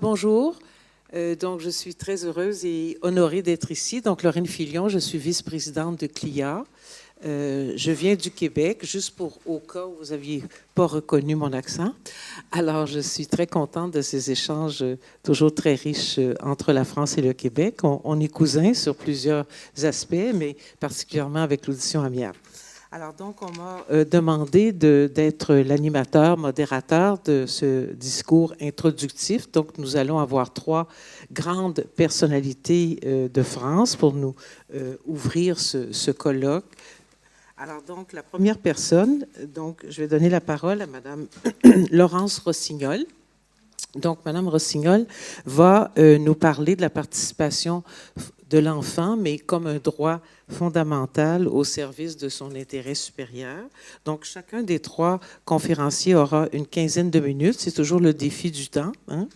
Bonjour. Donc, je suis très heureuse et honorée d'être ici. Donc, Lorraine Filion, je suis vice-présidente de CLIA. Je viens du Québec, juste pour au cas où vous n'aviez pas reconnu mon accent. Alors, je suis très contente de ces échanges toujours très riches entre la France et le Québec. On est cousins sur plusieurs aspects, mais particulièrement avec l'audition amiable. Alors donc, on m'a demandé d'être l'animateur, modérateur de ce discours introductif. Donc, nous allons avoir 3 grandes personnalités de France pour nous ouvrir ce colloque. Alors donc, la première personne, donc, je vais donner la parole à Madame Laurence Rossignol. Donc, Madame Rossignol va nous parler de la participation de l'enfant, mais comme un droit fondamental au service de son intérêt supérieur. Donc, chacun des 3 conférenciers aura une quinzaine de minutes. C'est toujours le défi du temps, hein?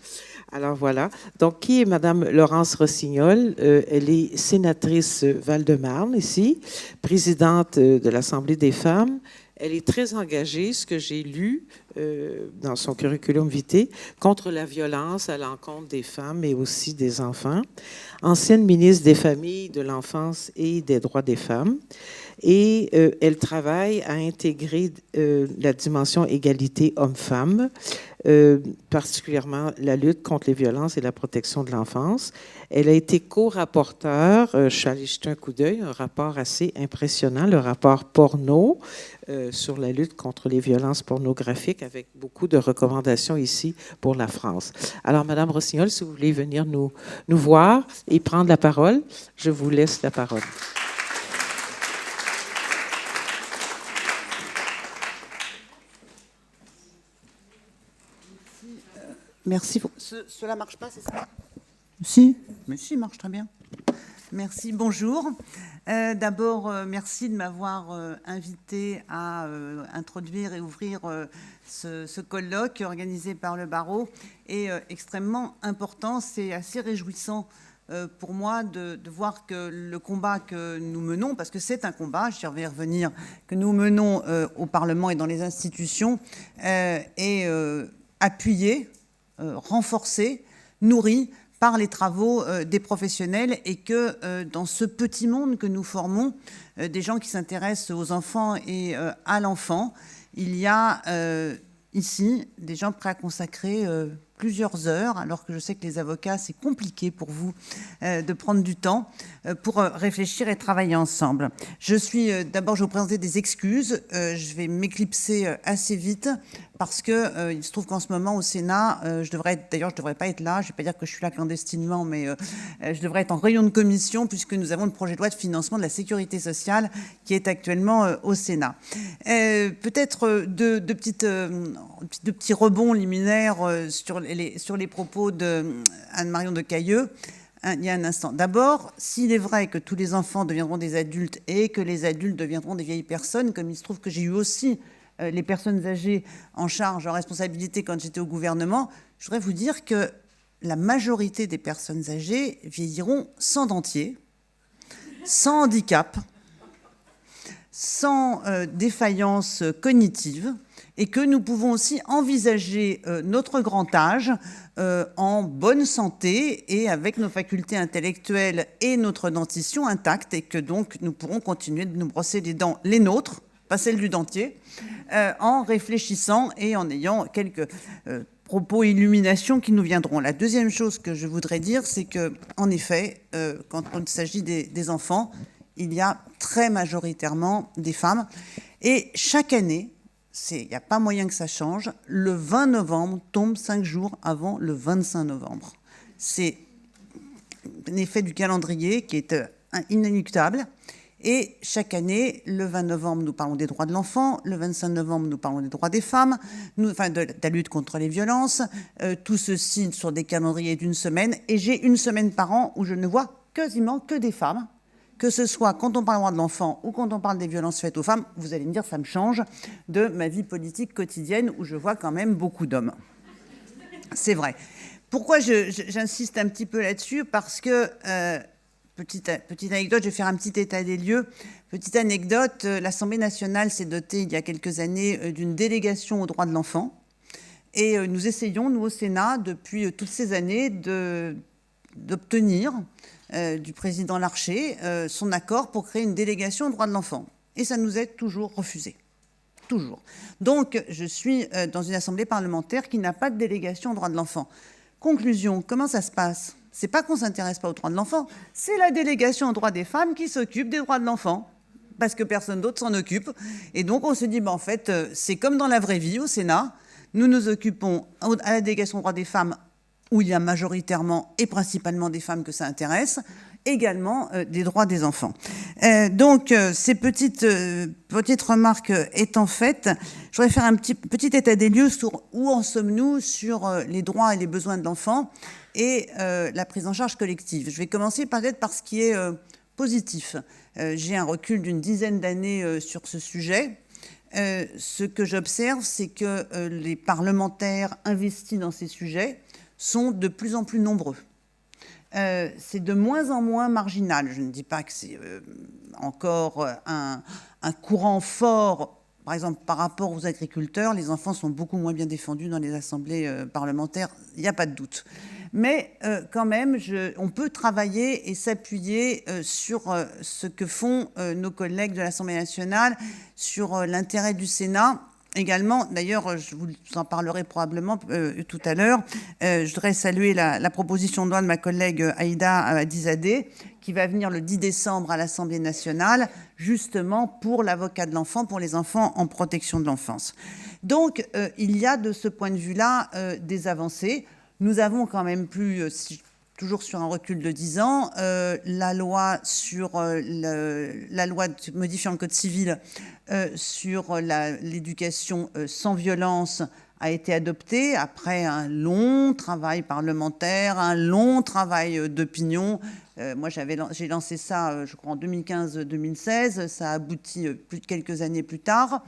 Alors, voilà. Donc, qui est Madame Laurence Rossignol? Elle est sénatrice Val-de-Marne, ici, présidente de l'Assemblée des femmes. Elle est très engagée, ce que j'ai lu dans son curriculum vitae, contre la violence à l'encontre des femmes et aussi des enfants. Ancienne ministre des Familles, de l'Enfance et des Droits des femmes. Et elle travaille à intégrer la dimension égalité homme-femme, particulièrement la lutte contre les violences et la protection de l'enfance. Elle a été co-rapporteure, je suis allée jeter un coup d'œil, un rapport assez impressionnant, le rapport Porno, sur la lutte contre les violences pornographiques, avec beaucoup de recommandations ici pour la France. Alors, Madame Rossignol, si vous voulez venir nous voir et prendre la parole, je vous laisse la parole. Merci. Cela ne marche pas, c'est ça? Si, mais si, marche très bien. Merci, bonjour. D'abord, merci de m'avoir invité à introduire et ouvrir ce colloque organisé par le barreau. Et extrêmement important, c'est assez réjouissant pour moi de voir que le combat que nous menons, parce que c'est un combat, je vais y revenir, que nous menons au Parlement et dans les institutions, est appuyé, renforcé, nourri par les travaux des professionnels et que dans ce petit monde que nous formons, des gens qui s'intéressent aux enfants et à l'enfant, il y a ici des gens prêts à consacrer plusieurs heures, alors que je sais que les avocats, c'est compliqué pour vous de prendre du temps pour réfléchir et travailler ensemble. D'abord, je vais vous présenter des excuses. Je vais m'éclipser assez vite parce que il se trouve qu'en ce moment au Sénat, je devrais pas être là. Je vais pas dire que je suis là clandestinement, mais je devrais être en réunion de commission puisque nous avons le projet de loi de financement de la sécurité sociale qui est actuellement au Sénat. Peut-être deux petits rebonds liminaires sur les propos de Anne-Marion de Cayeux. Il y a un instant. D'abord, s'il est vrai que tous les enfants deviendront des adultes et que les adultes deviendront des vieilles personnes, comme il se trouve que j'ai eu aussi les personnes âgées en charge, en responsabilité quand j'étais au gouvernement, je voudrais vous dire que la majorité des personnes âgées vieilliront sans dentier, sans handicap, sans défaillance cognitive, et que nous pouvons aussi envisager notre grand âge en bonne santé et avec nos facultés intellectuelles et notre dentition intacte, et que donc nous pourrons continuer de nous brosser les dents, les nôtres, pas celles du dentier, en réfléchissant et en ayant quelques propos illuminations qui nous viendront. La deuxième chose que je voudrais dire, c'est que, en effet, quand il s'agit des enfants, il y a très majoritairement des femmes. Et chaque année, il n'y a pas moyen que ça change, le 20 novembre tombe 5 jours avant le 25 novembre. C'est un effet du calendrier qui est inéluctable. Et chaque année, le 20 novembre, nous parlons des droits de l'enfant. Le 25 novembre, nous parlons des droits des femmes, de la lutte contre les violences. Tout ceci sur des calendriers d'une semaine. Et j'ai une semaine par an où je ne vois quasiment que des femmes. Que ce soit quand on parle des droits de l'enfant ou quand on parle des violences faites aux femmes, vous allez me dire, ça me change de ma vie politique quotidienne où je vois quand même beaucoup d'hommes. C'est vrai. Pourquoi j'insiste un petit peu là-dessus? Parce que... Petite anecdote, je vais faire un petit état des lieux. Petite anecdote, l'Assemblée nationale s'est dotée il y a quelques années d'une délégation aux droits de l'enfant. Et nous essayons, nous au Sénat, depuis toutes ces années, d'obtenir du président Larcher son accord pour créer une délégation aux droits de l'enfant. Et ça nous est toujours refusé. Toujours. Donc, je suis dans une assemblée parlementaire qui n'a pas de délégation aux droits de l'enfant. Conclusion, comment ça se passe? C'est pas qu'on ne s'intéresse pas aux droits de l'enfant, c'est la délégation aux droits des femmes qui s'occupe des droits de l'enfant. Parce que personne d'autre s'en occupe. Et donc, on se dit, en fait, c'est comme dans la vraie vie au Sénat. Nous nous occupons à la délégation aux droits des femmes, où il y a majoritairement et principalement des femmes que ça intéresse, également des droits des enfants. Donc, ces petites remarques étant faites, je voudrais faire un petit état des lieux sur où en sommes-nous sur les droits et les besoins de l'enfant et la prise en charge collective. Je vais commencer peut-être par ce qui est positif. J'ai un recul d'une dizaine d'années sur ce sujet. Ce que j'observe, c'est que les parlementaires investis dans ces sujets sont de plus en plus nombreux. C'est de moins en moins marginal. Je ne dis pas que c'est encore un courant fort. Par exemple, par rapport aux agriculteurs, les enfants sont beaucoup moins bien défendus dans les assemblées parlementaires, il n'y a pas de doute. Mais quand même, on peut travailler et s'appuyer sur ce que font nos collègues de l'Assemblée nationale, sur l'intérêt du Sénat. Également, d'ailleurs, je vous en parlerai probablement tout à l'heure, je voudrais saluer la proposition de loi de ma collègue Aïda Hadizadeh, qui va venir le 10 décembre à l'Assemblée nationale, justement pour l'avocat de l'enfant, pour les enfants en protection de l'enfance. Donc, il y a de ce point de vue-là des avancées. Nous avons quand même plus, toujours sur un recul de 10 ans, la loi modifiant le code civil sur l'éducation sans violence a été adoptée après un long travail parlementaire, un long travail d'opinion. Moi, j'ai lancé ça, je crois, en 2015-2016. Ça a abouti quelques années plus tard.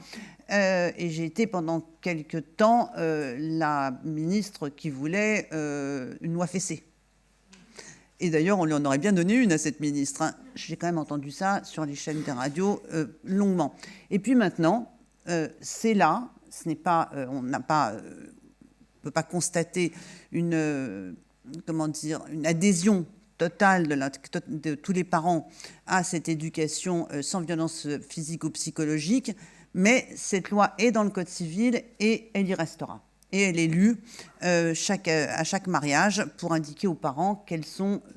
Et j'ai été pendant quelques temps la ministre qui voulait une loi fessée. Et d'ailleurs, on lui en aurait bien donné une à cette ministre. Hein. J'ai quand même entendu ça sur les chaînes des radios longuement. Et puis maintenant, c'est là. Ce n'est pas, on n'a pas, peut pas constater une adhésion totale de tous les parents à cette éducation sans violence physique ou psychologique. Mais cette loi est dans le Code civil et elle y restera. Et elle est lue à chaque mariage pour indiquer aux parents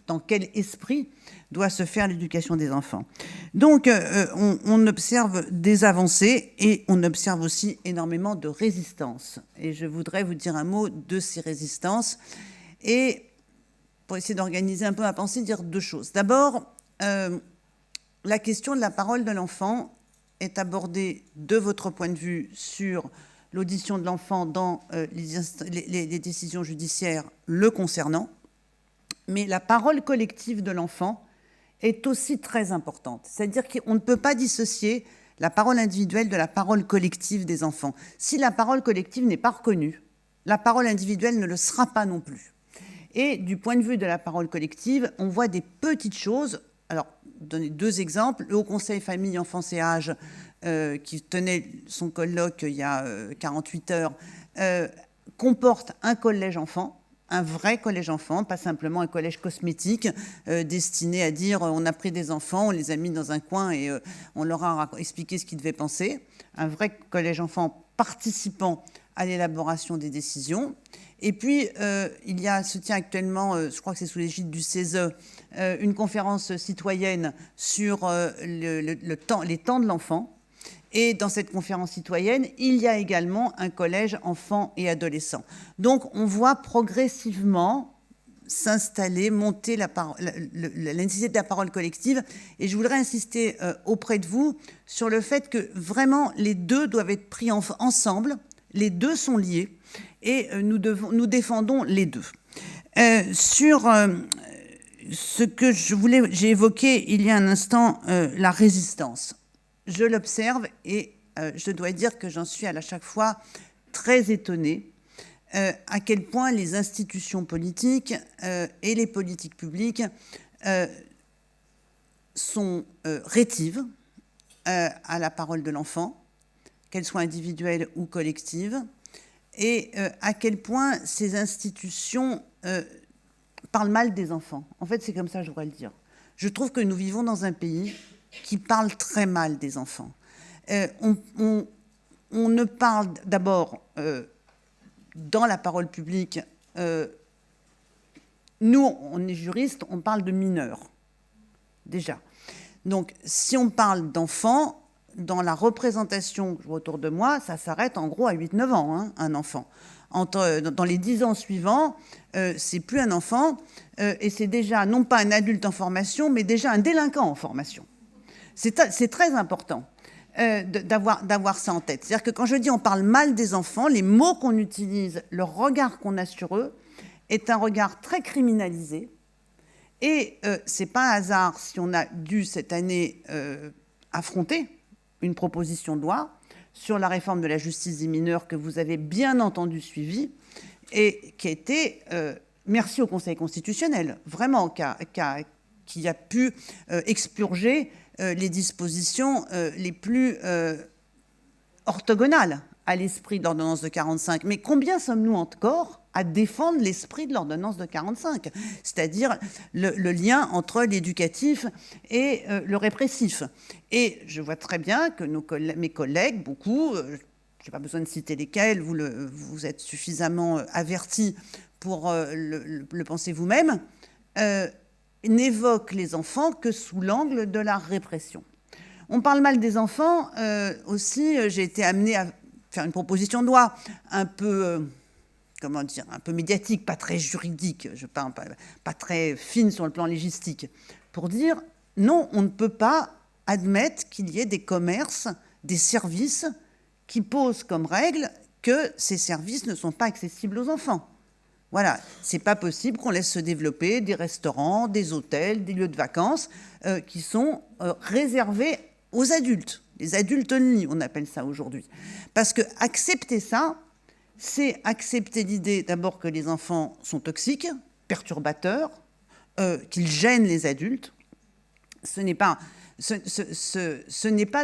dans quel esprit doit se faire l'éducation des enfants. Donc, on observe des avancées et on observe aussi énormément de résistance. Et je voudrais vous dire un mot de ces résistances. Et pour essayer d'organiser un peu ma pensée, dire deux choses. D'abord, la question de la parole de l'enfant est abordée de votre point de vue sur l'audition de l'enfant dans les décisions judiciaires le concernant. Mais la parole collective de l'enfant est aussi très importante. C'est-à-dire qu'on ne peut pas dissocier la parole individuelle de la parole collective des enfants. Si la parole collective n'est pas reconnue, la parole individuelle ne le sera pas non plus. Et du point de vue de la parole collective, on voit des petites choses. Alors, donner deux exemples. Le Haut Conseil Famille, Enfance et Âge, qui tenait son colloque il y a 48 heures, comporte un collège enfant, un vrai collège enfant, pas simplement un collège cosmétique destiné à dire on a pris des enfants, on les a mis dans un coin et on leur a expliqué ce qu'ils devaient penser. Un vrai collège enfant participant à l'élaboration des décisions. Et puis, se tient actuellement, je crois que c'est sous l'égide du CESE, une conférence citoyenne sur les temps de l'enfant. Et dans cette conférence citoyenne, il y a également un collège enfants et adolescents. Donc, on voit progressivement s'installer, monter la nécessité de la parole collective. Et je voudrais insister auprès de vous sur le fait que vraiment, les deux doivent être pris ensemble. Les deux sont liés et nous défendons les deux. Sur ce que j'ai évoqué il y a un instant, la résistance. Je l'observe et je dois dire que j'en suis à chaque fois très étonnée à quel point les institutions politiques et les politiques publiques sont rétives à la parole de l'enfant, qu'elle soit individuelle ou collective, et à quel point ces institutions parlent mal des enfants. En fait, c'est comme ça que je voudrais le dire. Je trouve que nous vivons dans un pays qui parle très mal des enfants. On ne parle d'abord, dans la parole publique, nous, on est juristes, on parle de mineurs, déjà. Donc, si on parle d'enfants, dans la représentation que je vois autour de moi, ça s'arrête en gros à 8-9 ans, hein, un enfant. Dans les 10 ans suivants, c'est plus un enfant, et c'est déjà non pas un adulte en formation, mais déjà un délinquant en formation. C'est très important d'avoir ça en tête. C'est-à-dire que quand je dis on parle mal des enfants, les mots qu'on utilise, le regard qu'on a sur eux, est un regard très criminalisé. Et c'est pas un hasard si on a dû cette année affronter une proposition de loi sur la réforme de la justice des mineurs que vous avez bien entendu suivie et qui a été, merci au Conseil constitutionnel, vraiment, qui a pu expurger les dispositions les plus orthogonales à l'esprit de l'ordonnance de 45. Mais combien sommes-nous encore à défendre l'esprit de l'ordonnance de 45, c'est-à-dire le lien entre l'éducatif et le répressif. Et je vois très bien que mes collègues, beaucoup, je n'ai pas besoin de citer lesquels, vous êtes suffisamment avertis pour le penser vous-même, n'évoquent les enfants que sous l'angle de la répression. On parle mal des enfants aussi. J'ai été amenée à faire une proposition de loi un peu... comment dire, un peu médiatique, pas très juridique, pas très fine sur le plan légistique, pour dire non, on ne peut pas admettre qu'il y ait des commerces, des services qui posent comme règle que ces services ne sont pas accessibles aux enfants. Voilà, c'est pas possible qu'on laisse se développer des restaurants, des hôtels, des lieux de vacances qui sont réservés aux adultes, les adultes only, on appelle ça aujourd'hui. Parce que accepter ça, c'est accepter l'idée d'abord que les enfants sont toxiques, perturbateurs, qu'ils gênent les adultes. Ce n'est pas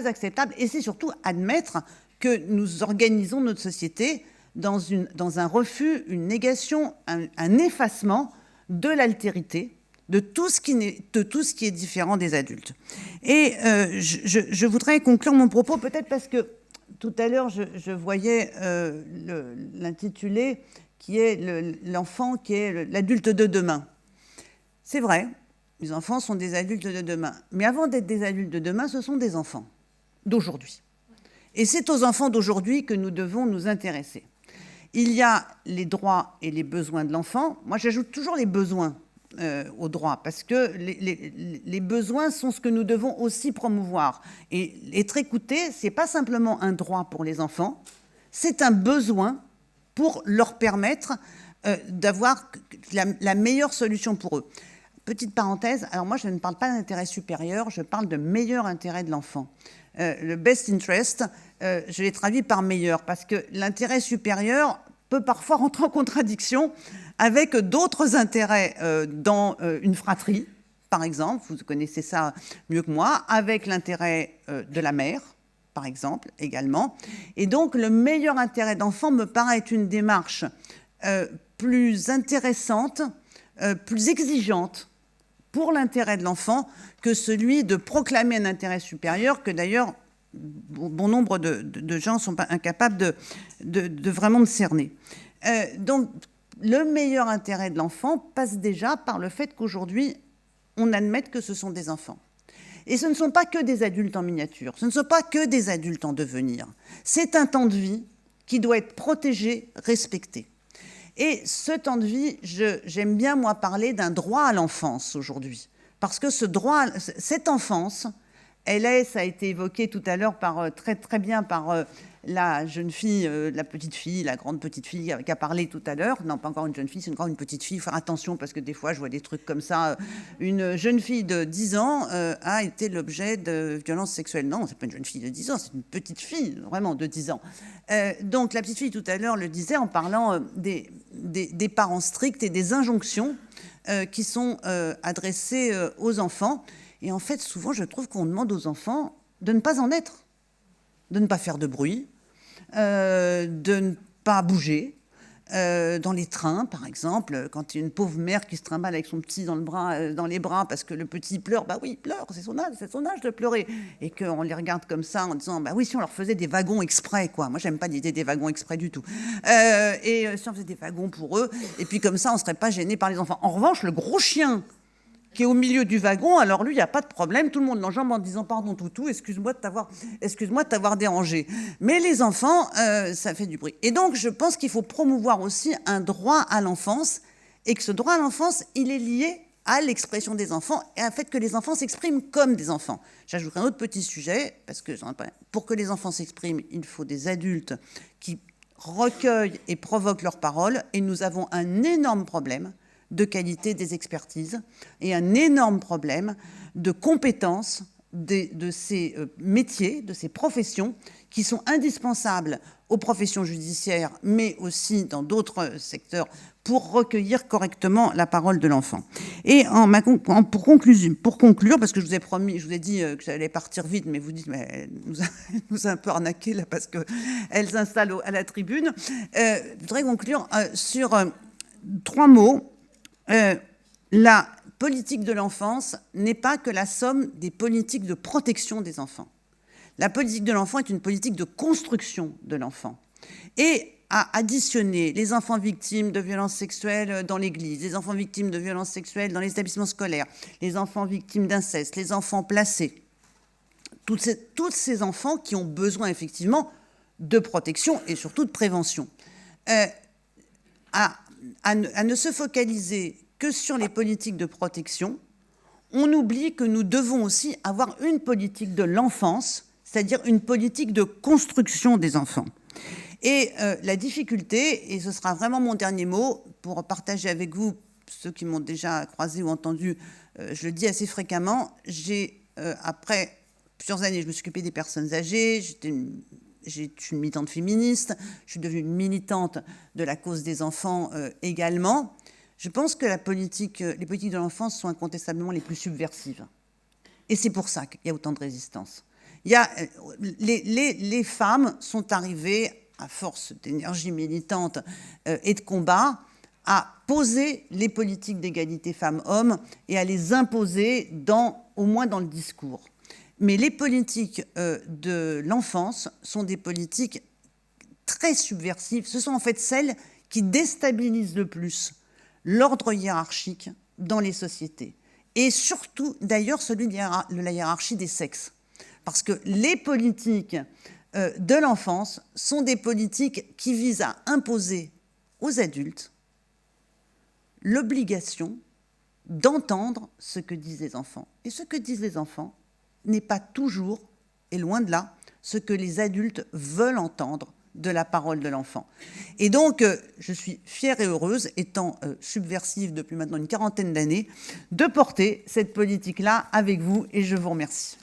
acceptable. Et c'est surtout admettre que nous organisons notre société dans un refus, une négation, un effacement de l'altérité, de tout ce qui est différent des adultes. Et je voudrais conclure mon propos peut-être parce que tout à l'heure, je voyais l'intitulé qui est l'enfant qui est l'adulte de demain. C'est vrai, les enfants sont des adultes de demain. Mais avant d'être des adultes de demain, ce sont des enfants d'aujourd'hui. Et c'est aux enfants d'aujourd'hui que nous devons nous intéresser. Il y a les droits et les besoins de l'enfant. Moi, j'ajoute toujours les besoins aux droits, parce que les besoins sont ce que nous devons aussi promouvoir. Et être écouté, c'est pas simplement un droit pour les enfants, c'est un besoin pour leur permettre d'avoir la meilleure solution pour eux. Petite parenthèse, alors moi je ne parle pas d'intérêt supérieur, je parle de meilleur intérêt de l'enfant. Le best interest, je l'ai traduit par meilleur, parce que l'intérêt supérieur peut parfois rentrer en contradiction avec d'autres intérêts dans une fratrie, par exemple, vous connaissez ça mieux que moi, avec l'intérêt de la mère, par exemple, également. Et donc, le meilleur intérêt d'enfant me paraît être une démarche plus intéressante, plus exigeante pour l'intérêt de l'enfant que celui de proclamer un intérêt supérieur que d'ailleurs bon nombre de gens sont incapables de vraiment de cerner. Donc, le meilleur intérêt de l'enfant passe déjà par le fait qu'aujourd'hui, on admette que ce sont des enfants. Et ce ne sont pas que des adultes en miniature, ce ne sont pas que des adultes en devenir. C'est un temps de vie qui doit être protégé, respecté. Et ce temps de vie, j'aime bien, moi, parler d'un droit à l'enfance aujourd'hui. Parce que ce droit, cette enfance, ça a été évoqué tout à l'heure très, très bien par la jeune fille, la petite fille, la grande petite fille qui a parlé tout à l'heure. Non, pas encore une jeune fille, c'est encore une petite fille. Il faut faire attention parce que des fois, je vois des trucs comme ça. Une jeune fille de 10 ans a été l'objet de violences sexuelles. Non, c'est pas une jeune fille de 10 ans, c'est une petite fille, vraiment, de 10 ans. Donc, la petite fille, tout à l'heure, le disait en parlant des parents stricts et des injonctions qui sont adressées aux enfants. Et en fait, souvent, je trouve qu'on demande aux enfants de ne pas en être, de ne pas faire de bruit, de ne pas bouger. Dans les trains, par exemple, quand il y a une pauvre mère qui se trimballe avec son petit dans les bras parce que le petit pleure, bah oui, il pleure, c'est son âge de pleurer. Et qu'on les regarde comme ça en disant, bah oui, si on leur faisait des wagons exprès, quoi. Moi, j'aime pas l'idée des wagons exprès du tout. Et si on faisait des wagons pour eux, et puis comme ça, on serait pas gêné par les enfants. En revanche, le gros chien qui est au milieu du wagon, alors lui, il n'y a pas de problème, tout le monde l'enjambe en disant pardon toutou, excuse-moi de t'avoir dérangé. Mais les enfants, ça fait du bruit. Et donc, je pense qu'il faut promouvoir aussi un droit à l'enfance, et que ce droit à l'enfance, il est lié à l'expression des enfants et à fait que les enfants s'expriment comme des enfants. J'ajouterai un autre petit sujet, parce que pour que les enfants s'expriment, il faut des adultes qui recueillent et provoquent leurs paroles, et nous avons un énorme problème de qualité des expertises et un énorme problème de compétences de ces métiers, de ces professions qui sont indispensables aux professions judiciaires, mais aussi dans d'autres secteurs, pour recueillir correctement la parole de l'enfant. Et pour conclure, parce que je vous ai dit que j'allais partir vite, mais vous dites, mais elle nous a un peu arnaqué là, parce qu'elle s'installe à la tribune. Je voudrais conclure sur 3 mots. La politique de l'enfance n'est pas que la somme des politiques de protection des enfants. La politique de l'enfant est une politique de construction de l'enfant. Et à additionner les enfants victimes de violences sexuelles dans l'église, les enfants victimes de violences sexuelles dans les établissements scolaires, les enfants victimes d'inceste, les enfants placés, tous ces enfants qui ont besoin effectivement de protection et surtout de prévention. À ne se focaliser que sur les politiques de protection, on oublie que nous devons aussi avoir une politique de l'enfance, c'est-à-dire une politique de construction des enfants. Et la difficulté, et ce sera vraiment mon dernier mot, pour partager avec vous, ceux qui m'ont déjà croisé ou entendu, je le dis assez fréquemment, après plusieurs années, je me suis occupée des personnes âgées, je suis une militante féministe, je suis devenue une militante de la cause des enfants également. Je pense que les politiques de l'enfance sont incontestablement les plus subversives. Et c'est pour ça qu'il y a autant de résistance. Les femmes sont arrivées, à force d'énergie militante et de combat, à poser les politiques d'égalité femmes-hommes et à les imposer, au moins dans le discours. Mais les politiques de l'enfance sont des politiques très subversives. Ce sont en fait celles qui déstabilisent le plus l'ordre hiérarchique dans les sociétés. Et surtout, d'ailleurs, celui de la hiérarchie des sexes. Parce que les politiques de l'enfance sont des politiques qui visent à imposer aux adultes l'obligation d'entendre ce que disent les enfants. Et ce que disent les enfants n'est pas toujours, et loin de là, ce que les adultes veulent entendre de la parole de l'enfant. Et donc, je suis fière et heureuse, étant subversive depuis maintenant une 40aine d'années, de porter cette politique-là avec vous, et je vous remercie.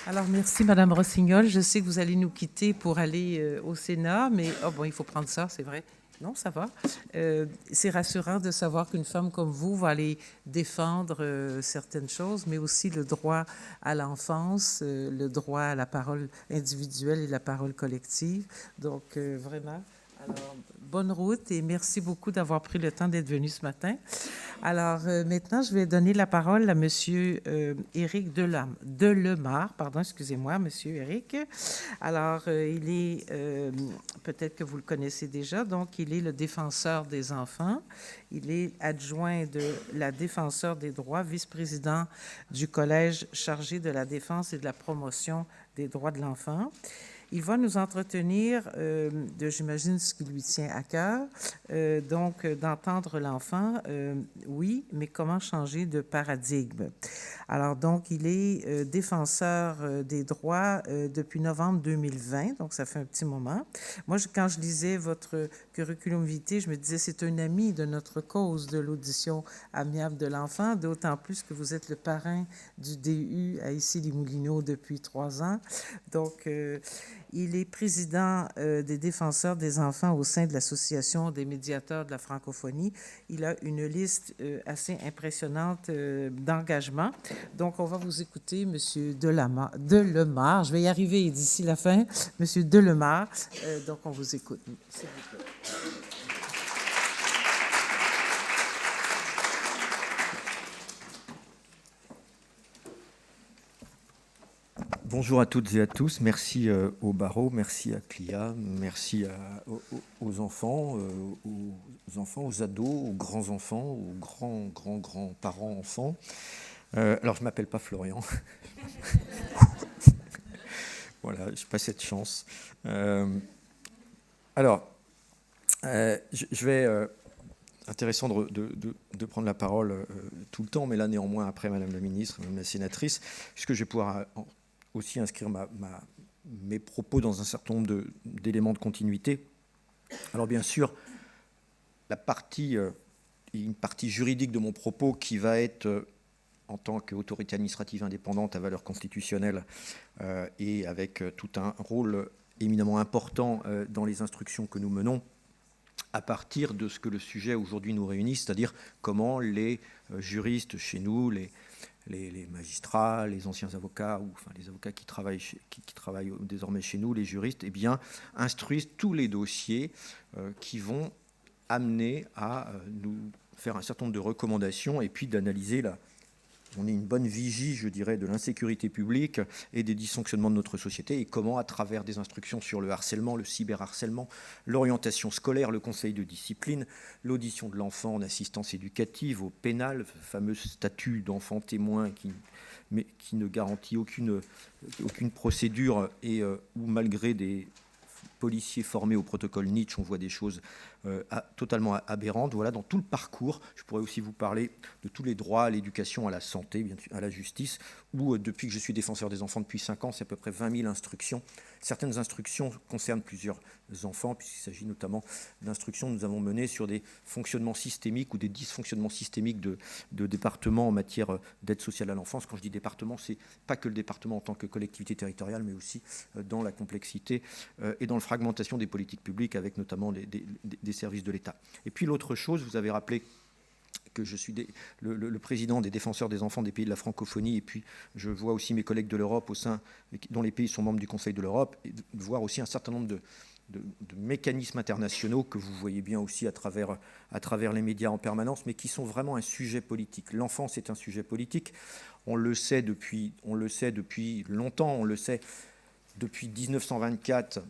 Alors, merci, Madame Rossignol. Je sais que vous allez nous quitter pour aller au Sénat, mais il faut prendre ça, c'est vrai. Non, ça va. C'est rassurant de savoir qu'une femme comme vous va aller défendre certaines choses, mais aussi le droit à l'enfance, le droit à la parole individuelle et la parole collective. Donc, vraiment, alors, bonne route et merci beaucoup d'avoir pris le temps d'être venu ce matin. Alors, maintenant, je vais donner la parole à Monsieur Éric Delemare. Pardon, excusez-moi, Monsieur Éric. Alors, il est, peut-être que vous le connaissez déjà, donc il est le défenseur des enfants. Il est adjoint de la défenseur des droits, vice-président du collège chargé de la défense et de la promotion des droits de l'enfant. Il va nous entretenir j'imagine, ce qui lui tient à cœur, donc d'entendre l'enfant, oui, mais comment changer de paradigme. Alors, donc, il est défenseur des droits depuis novembre 2020, donc ça fait un petit moment. Moi, quand je lisais votre curriculum vitae, je me disais, c'est un ami de notre cause de l'audition amiable de l'enfant, d'autant plus que vous êtes le parrain du DU à Issy-les-Moulineaux depuis 3 ans. Donc, Il est président des défenseurs des enfants au sein de l'Association des médiateurs de la francophonie. Il a une liste assez impressionnante d'engagement. Donc, on va vous écouter, M. Delemare. Je vais y arriver d'ici la fin. M. Delemare. Donc, on vous écoute. S'il vous plaît. Bonjour à toutes et à tous. Merci au barreau, merci à CLIA, merci aux enfants, aux ados, aux grands-enfants, aux grands-parents enfants. Alors, je ne m'appelle pas Florian. Voilà, je n'ai pas cette chance. Alors, je vais... intéressant de prendre la parole tout le temps, mais là, néanmoins, après Madame la Ministre, Madame la Sénatrice, puisque je vais pouvoir aussi inscrire mes propos dans un certain nombre d'éléments de continuité. Alors, bien sûr, une partie juridique de mon propos qui va être, en tant qu'autorité administrative indépendante à valeur constitutionnelle et avec tout un rôle éminemment important dans les instructions que nous menons, à partir de ce que le sujet aujourd'hui nous réunit, c'est-à-dire comment les juristes chez nous, les magistrats, les anciens avocats, ou enfin les avocats qui travaillent désormais chez nous, les juristes, eh bien, instruisent tous les dossiers qui vont amener à nous faire un certain nombre de recommandations et puis d'analyser on est une bonne vigie, je dirais, de l'insécurité publique et des dysfonctionnements de notre société, et comment, à travers des instructions sur le harcèlement, le cyberharcèlement, l'orientation scolaire, le conseil de discipline, l'audition de l'enfant en assistance éducative, au pénal, fameux statut d'enfant témoin qui ne garantit aucune procédure et où, malgré des policiers formés au protocole Nietzsche, on voit des choses totalement aberrantes. Voilà, dans tout le parcours, je pourrais aussi vous parler de tous les droits à l'éducation, à la santé, bien sûr, à la justice, où depuis que je suis défenseur des enfants depuis 5 ans, c'est à peu près 20 000 instructions. Certaines instructions concernent plusieurs enfants, puisqu'il s'agit notamment d'instructions que nous avons menées sur des fonctionnements systémiques ou des dysfonctionnements systémiques de départements en matière d'aide sociale à l'enfance. Quand je dis département, c'est pas que le département en tant que collectivité territoriale, mais aussi dans la complexité et dans la fragmentation des politiques publiques, avec notamment des services de l'État. Et puis l'autre chose, vous avez rappelé que je suis le président des défenseurs des enfants des pays de la francophonie, et puis je vois aussi mes collègues de l'Europe dont les pays sont membres du Conseil de l'Europe, et de voir aussi un certain nombre de mécanismes internationaux que vous voyez bien aussi à travers les médias en permanence, mais qui sont vraiment un sujet politique. L'enfance est un sujet politique, on le sait depuis longtemps, on le sait depuis 1924,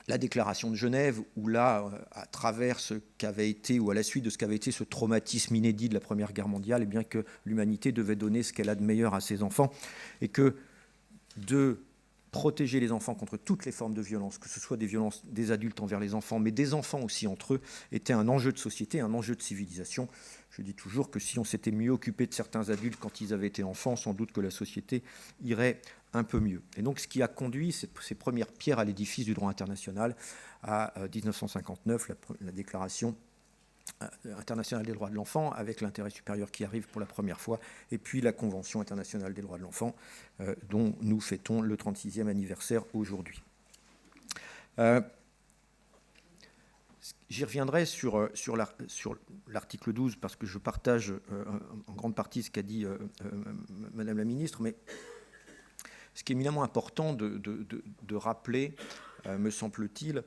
la déclaration de Genève, où là, à travers ce qu'avait été, ou à la suite de ce qu'avait été ce traumatisme inédit de la Première Guerre mondiale, eh bien que l'humanité devait donner ce qu'elle a de meilleur à ses enfants, et que de protéger les enfants contre toutes les formes de violence, que ce soit des violences des adultes envers les enfants, mais des enfants aussi entre eux, était un enjeu de société, un enjeu de civilisation. Je dis toujours que si on s'était mieux occupé de certains adultes quand ils avaient été enfants, sans doute que la société irait un peu mieux. Et donc ce qui a conduit ces premières pierres à l'édifice du droit international à 1959, la déclaration internationale des droits de l'enfant, avec l'intérêt supérieur qui arrive pour la première fois, et puis la Convention internationale des droits de l'enfant, dont nous fêtons le 36e anniversaire aujourd'hui. J'y reviendrai sur l'article 12, parce que je partage en grande partie ce qu'a dit Madame la Ministre, mais ce qui est éminemment important de rappeler, me semble-t-il,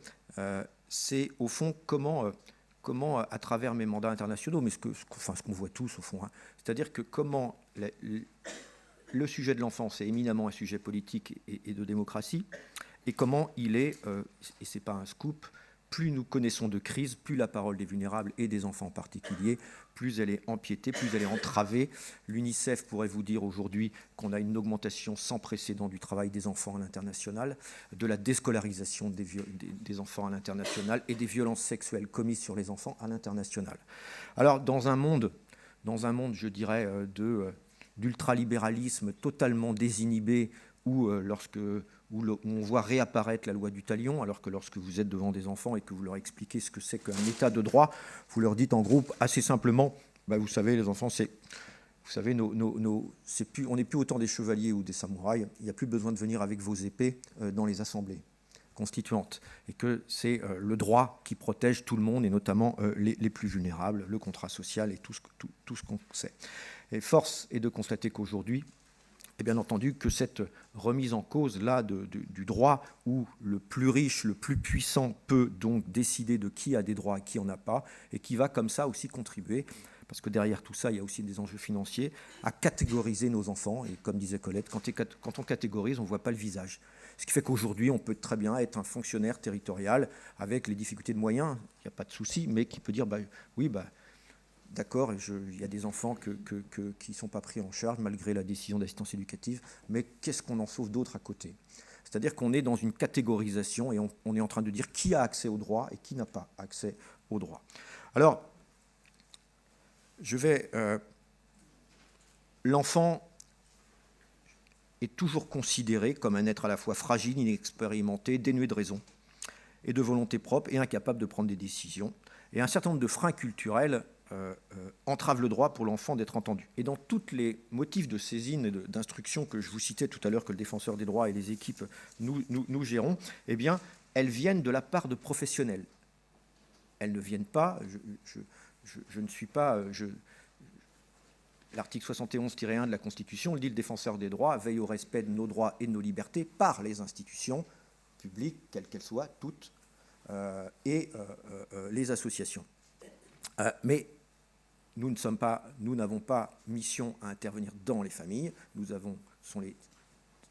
c'est au fond comment, à travers mes mandats internationaux, mais ce qu'on voit tous au fond, hein, c'est-à-dire que comment le sujet de l'enfance est éminemment un sujet politique et de démocratie, et comment il est, et ce n'est pas un scoop, plus nous connaissons de crise, plus la parole des vulnérables et des enfants en particulier, plus elle est empiétée, plus elle est entravée. L'UNICEF pourrait vous dire aujourd'hui qu'on a une augmentation sans précédent du travail des enfants à l'international, de la déscolarisation des enfants à l'international et des violences sexuelles commises sur les enfants à l'international. Alors, dans un monde, je dirais, d'ultralibéralisme totalement désinhibé, où on voit réapparaître la loi du talion, alors que lorsque vous êtes devant des enfants et que vous leur expliquez ce que c'est qu'un état de droit, vous leur dites en groupe assez simplement, vous savez, les enfants, vous savez, on n'est plus autant des chevaliers ou des samouraïs, il n'y a plus besoin de venir avec vos épées dans les assemblées. constituante, et que c'est le droit qui protège tout le monde, et notamment les plus vulnérables, le contrat social et tout ce qu'on sait. Et force est de constater qu'aujourd'hui, et bien entendu que cette remise en cause là du droit où le plus riche, le plus puissant peut donc décider de qui a des droits et qui n'en a pas, et qui va comme ça aussi contribuer, parce que derrière tout ça, il y a aussi des enjeux financiers, à catégoriser nos enfants. Et comme disait Colette, quand on catégorise, on ne voit pas le visage. Ce qui fait qu'aujourd'hui, on peut très bien être un fonctionnaire territorial avec les difficultés de moyens, il n'y a pas de souci, mais qui peut dire, oui, d'accord, il y a des enfants qui ne sont pas pris en charge malgré la décision d'assistance éducative, mais qu'est-ce qu'on en sauve d'autres à côté? C'est-à-dire qu'on est dans une catégorisation et on est en train de dire qui a accès au droit et qui n'a pas accès au droit. Alors, l'enfant est toujours considéré comme un être à la fois fragile, inexpérimenté, dénué de raison et de volonté propre et incapable de prendre des décisions. Et un certain nombre de freins culturels entravent le droit pour l'enfant d'être entendu. Et dans tous les motifs de saisine et d'instruction que je vous citais tout à l'heure, que le défenseur des droits et les équipes nous gérons, eh bien, elles viennent de la part de professionnels. Elles ne viennent pas... Je ne suis pas... L'article 71-1 de la Constitution le dit, le défenseur des droits veille au respect de nos droits et de nos libertés par les institutions publiques, quelles qu'elles soient, toutes, et les associations. Mais nous n'avons pas mission à intervenir dans les familles. Ce sont les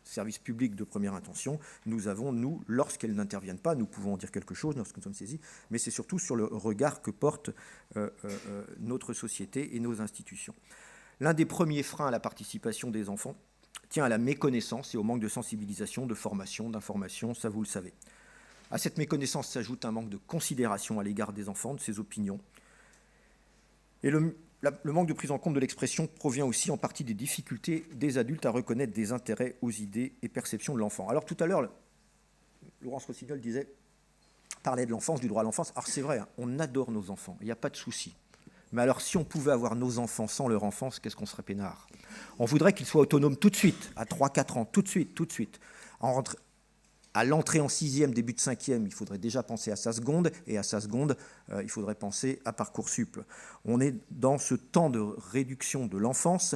services publics de première intention. Nous, lorsqu'elles n'interviennent pas, nous pouvons en dire quelque chose lorsque nous sommes saisis, mais c'est surtout sur le regard que porte notre société et nos institutions. L'un des premiers freins à la participation des enfants tient à la méconnaissance et au manque de sensibilisation, de formation, d'information, ça vous le savez. À cette méconnaissance s'ajoute un manque de considération à l'égard des enfants, de ses opinions. Et le manque de prise en compte de l'expression provient aussi en partie des difficultés des adultes à reconnaître des intérêts aux idées et perceptions de l'enfant. Alors tout à l'heure, Laurence Rossignol parlait de l'enfance, du droit à l'enfance. Alors c'est vrai, hein, on adore nos enfants, il n'y a pas de souci. Mais alors si on pouvait avoir nos enfants sans leur enfance, qu'est-ce qu'on serait peinard? On voudrait qu'ils soient autonomes tout de suite, à 3-4 ans, tout de suite. À l'entrée en 6e, début de 5e, il faudrait déjà penser à sa seconde, et à sa seconde, il faudrait penser à Parcoursup. On est dans ce temps de réduction de l'enfance.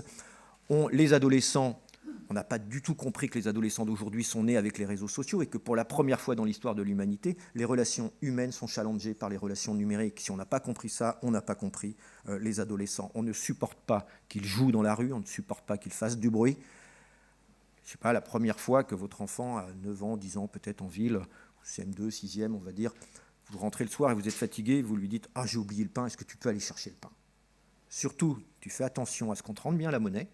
Les adolescents, on n'a pas du tout compris que les adolescents d'aujourd'hui sont nés avec les réseaux sociaux et que pour la première fois dans l'histoire de l'humanité, les relations humaines sont challengées par les relations numériques. Si on n'a pas compris ça, on n'a pas compris les adolescents. On ne supporte pas qu'ils jouent dans la rue, on ne supporte pas qu'ils fassent du bruit. Je ne sais pas, la première fois que votre enfant a 9 ans, 10 ans, peut-être en ville, CM2, 6e, on va dire, vous rentrez le soir et vous êtes fatigué, vous lui dites « Ah, j'ai oublié le pain, est-ce que tu peux aller chercher le pain ?» Surtout, tu fais attention à ce qu'on te rende bien la monnaie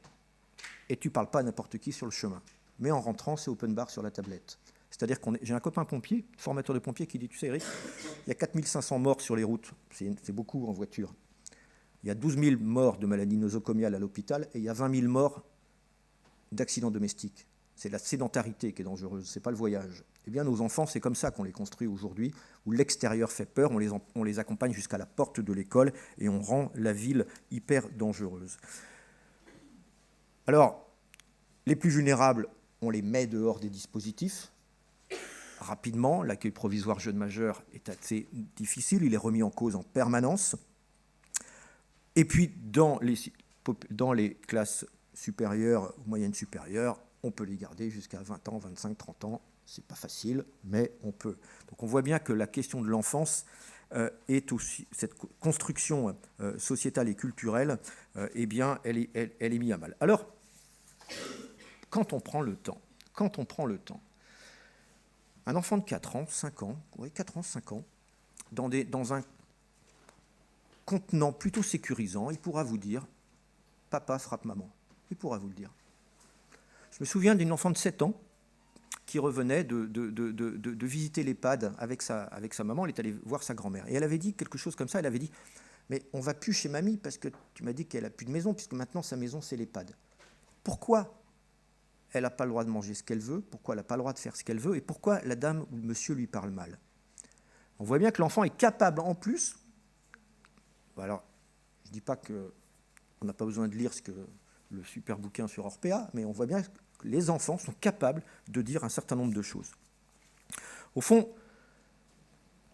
et tu ne parles pas à n'importe qui sur le chemin. Mais en rentrant, c'est open bar sur la tablette. C'est-à-dire j'ai un copain pompier, formateur de pompier, qui dit « Tu sais, Eric, il y a 4500 morts sur les routes, c'est beaucoup en voiture. Il y a 12 000 morts de maladies nosocomiales à l'hôpital et il y a 20 000 morts d'accidents domestiques. C'est la sédentarité qui est dangereuse, ce n'est pas le voyage. Eh bien, nos enfants, c'est comme ça qu'on les construit aujourd'hui, où l'extérieur fait peur, on les accompagne jusqu'à la porte de l'école et on rend la ville hyper dangereuse. Alors, les plus vulnérables, on les met dehors des dispositifs. Rapidement, l'accueil provisoire jeune majeur est assez difficile, il est remis en cause en permanence. Et puis, dans les classes supérieures, moyennes supérieures, on peut les garder jusqu'à 20 ans, 25, 30 ans. C'est pas facile, mais on peut. Donc on voit bien que la question de l'enfance est aussi, cette construction sociétale et culturelle, eh bien, elle est mise à mal. Alors, quand on prend le temps, un enfant de 4 ans, 5 ans, oui, 4 ans, 5 ans, dans un contenant plutôt sécurisant, il pourra vous dire « Papa frappe maman ». Il pourra vous le dire. Je me souviens d'une enfant de 7 ans qui revenait de visiter l'EHPAD avec sa maman. Elle est allée voir sa grand-mère. Et elle avait dit quelque chose comme ça. Elle avait dit « Mais on ne va plus chez mamie parce que tu m'as dit qu'elle n'a plus de maison, puisque maintenant sa maison, c'est l'EHPAD. » Pourquoi elle n'a pas le droit de manger ce qu'elle veut? Pourquoi elle n'a pas le droit de faire ce qu'elle veut? Et pourquoi la dame ou le monsieur lui parle mal? On voit bien que l'enfant est capable, en plus... Alors, je ne dis pas qu'on n'a pas besoin de lire le super bouquin sur Orpea, mais on voit bien que les enfants sont capables de dire un certain nombre de choses. Au fond,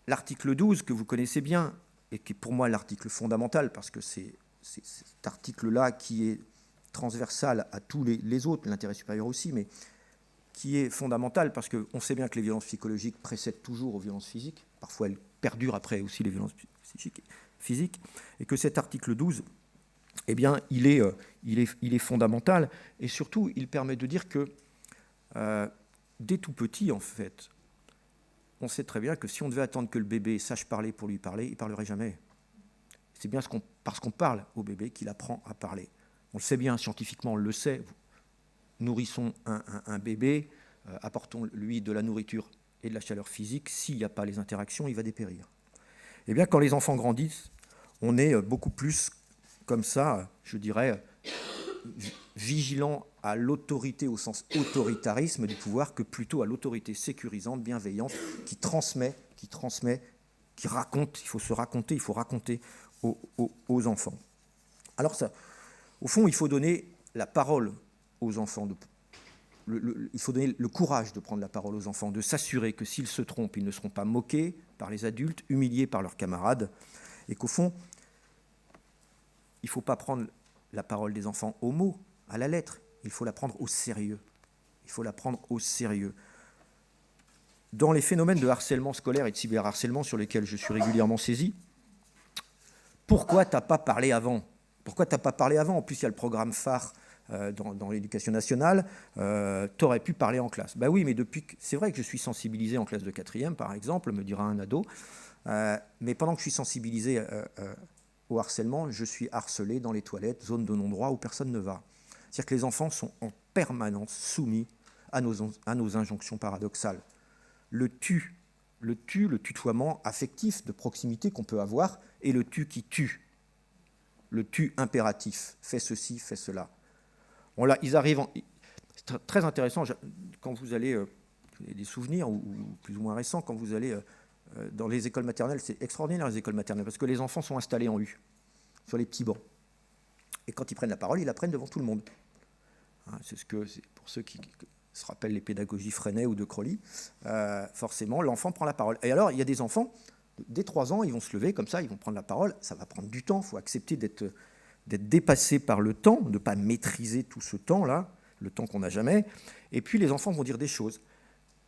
l'article 12, que vous connaissez bien, et qui est pour moi l'article fondamental, parce que c'est cet article-là qui est transversal à tous les autres, l'intérêt supérieur aussi, mais qui est fondamental parce qu'on sait bien que les violences psychologiques précèdent toujours aux violences physiques. Parfois, elles perdurent après aussi les violences physiques. Et que cet article 12, eh bien, il est fondamental. Et surtout, il permet de dire que dès tout petit, en fait, on sait très bien que si on devait attendre que le bébé sache parler pour lui parler, il ne parlerait jamais. C'est bien parce qu'on parle au bébé qu'il apprend à parler. On le sait bien, scientifiquement, on le sait. Nourrissons un bébé, apportons-lui de la nourriture et de la chaleur physique. S'il n'y a pas les interactions, il va dépérir. Eh bien, quand les enfants grandissent, on est beaucoup plus comme ça, je dirais, vigilant à l'autorité au sens autoritarisme du pouvoir que plutôt à l'autorité sécurisante, bienveillante, qui transmet, qui raconte. Il faut se raconter, il faut raconter aux enfants. Alors ça, au fond, il faut donner la parole aux enfants. Il faut donner le courage de prendre la parole aux enfants, de s'assurer que s'ils se trompent, ils ne seront pas moqués par les adultes, humiliés par leurs camarades, et qu'au fond, il ne faut pas prendre la parole des enfants au mot, à la lettre. Il faut la prendre au sérieux. Il faut la prendre au sérieux. Dans les phénomènes de harcèlement scolaire et de cyberharcèlement sur lesquels je suis régulièrement saisi, pourquoi tu n'as pas parlé avant ? Pourquoi tu n'as pas parlé avant ? En plus, il y a le programme phare dans l'éducation nationale. Tu aurais pu parler en classe. Ben oui, mais c'est vrai que je suis sensibilisé en classe de 4e, par exemple, me dira un ado. Mais pendant que je suis sensibilisé au harcèlement, je suis harcelé dans les toilettes, zone de non-droit où personne ne va. C'est-à-dire que les enfants sont en permanence soumis à nos injonctions paradoxales. Le tutoiement affectif de proximité qu'on peut avoir, et le tu qui tue. Le tu impératif, fais ceci, fais cela. Ils arrivent c'est très intéressant, quand vous allez, des souvenirs, ou plus ou moins récents, quand vous allez dans les écoles maternelles, c'est extraordinaire les écoles maternelles, parce que les enfants sont installés en U, sur les petits bancs. Et quand ils prennent la parole, ils la prennent devant tout le monde. C'est pour ceux qui se rappellent les pédagogies Freinet ou de Crowley, forcément, l'enfant prend la parole. Et alors, il y a des enfants, dès 3 ans, ils vont se lever comme ça, ils vont prendre la parole. Ça va prendre du temps, il faut accepter d'être dépassé par le temps, de ne pas maîtriser tout ce temps-là, le temps qu'on n'a jamais. Et puis, les enfants vont dire des choses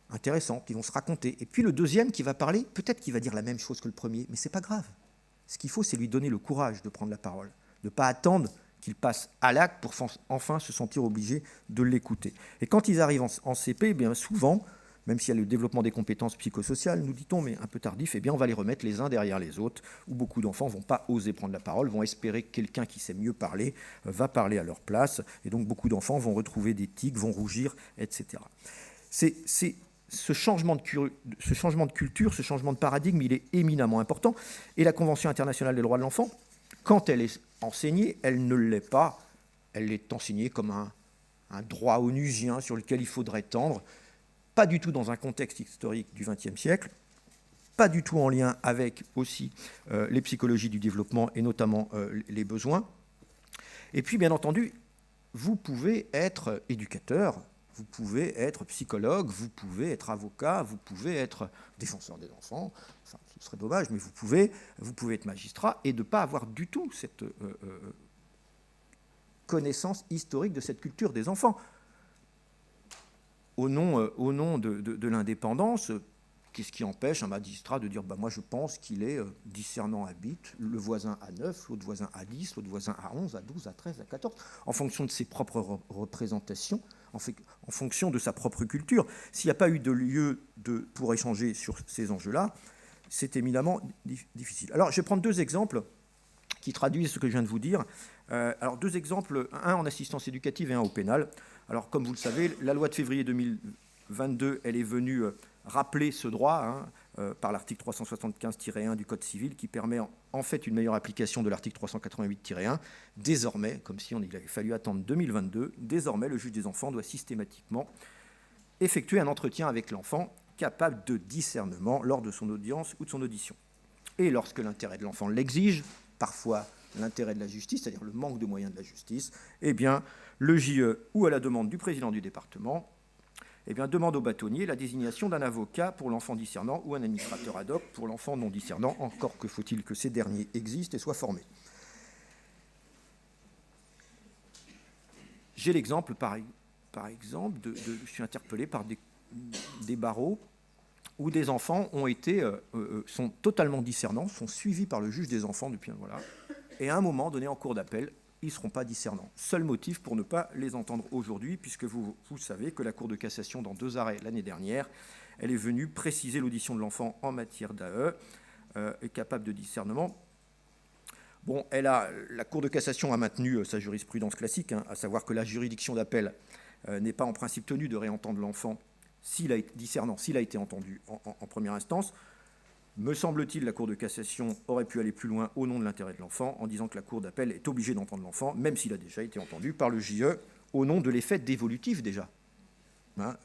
intéressantes, ils vont se raconter. Et puis, le deuxième qui va parler, peut-être qu'il va dire la même chose que le premier, mais ce n'est pas grave. Ce qu'il faut, c'est lui donner le courage de prendre la parole, de ne pas attendre qu'il passe à l'acte pour enfin se sentir obligé de l'écouter. Et quand ils arrivent en CP, bien souvent, même s'il y a le développement des compétences psychosociales, nous dit-on, mais un peu tardif, eh bien on va les remettre les uns derrière les autres, où beaucoup d'enfants ne vont pas oser prendre la parole, vont espérer que quelqu'un qui sait mieux parler va parler à leur place, et donc beaucoup d'enfants vont retrouver des tics, vont rougir, etc. C'est ce changement de culture, ce changement de paradigme, il est éminemment important, et la Convention internationale des droits de l'enfant, quand elle est enseignée, elle ne l'est pas, elle est enseignée comme un droit onusien sur lequel il faudrait tendre, pas du tout dans un contexte historique du XXe siècle, pas du tout en lien avec aussi les psychologies du développement et notamment les besoins. Et puis, bien entendu, vous pouvez être éducateur, vous pouvez être psychologue, vous pouvez être avocat, vous pouvez être défenseur des enfants, enfin, ce serait dommage, mais vous pouvez être magistrat et de ne pas avoir du tout cette connaissance historique de cette culture des enfants. Au nom de l'indépendance, qu'est-ce qui empêche un magistrat de dire moi je pense qu'il est discernant à 8, le voisin à 9, l'autre voisin à 10, l'autre voisin à 11, à 12, à 13, à 14, en fonction de ses propres représentations, en fonction de sa propre culture. S'il n'y a pas eu de lieu pour échanger sur ces enjeux-là, c'est éminemment difficile. Alors je vais prendre 2 exemples qui traduisent ce que je viens de vous dire. Alors 2 exemples, un en assistance éducative et un au pénal. Alors comme vous le savez, la loi de février 2022, elle est venue rappeler ce droit par l'article 375-1 du Code civil qui permet en fait une meilleure application de l'article 388-1. Désormais, comme si il avait fallu attendre 2022, désormais le juge des enfants doit systématiquement effectuer un entretien avec l'enfant capable de discernement lors de son audience ou de son audition. Et lorsque l'intérêt de l'enfant l'exige, parfois l'intérêt de la justice, c'est-à-dire le manque de moyens de la justice, eh bien, le JE, ou à la demande du président du département, eh bien, demande au bâtonnier la désignation d'un avocat pour l'enfant discernant ou un administrateur ad hoc pour l'enfant non discernant, encore que faut-il que ces derniers existent et soient formés. J'ai l'exemple, par exemple, je suis interpellé par des barreaux où des enfants sont totalement discernants, sont suivis par le juge des enfants depuis voilà, et à un moment donné en cour d'appel, ils ne seront pas discernants. Seul motif pour ne pas les entendre aujourd'hui, puisque vous savez que la Cour de cassation, dans 2 arrêts l'année dernière, elle est venue préciser l'audition de l'enfant en matière d'AE, est capable de discernement. Bon, la Cour de cassation a maintenu sa jurisprudence classique, à savoir que la juridiction d'appel n'est pas en principe tenue de réentendre l'enfant s'il a été entendu en première instance. Me semble-t-il, la Cour de cassation aurait pu aller plus loin au nom de l'intérêt de l'enfant en disant que la Cour d'appel est obligée d'entendre l'enfant, même s'il a déjà été entendu par le JE, au nom de l'effet dévolutif déjà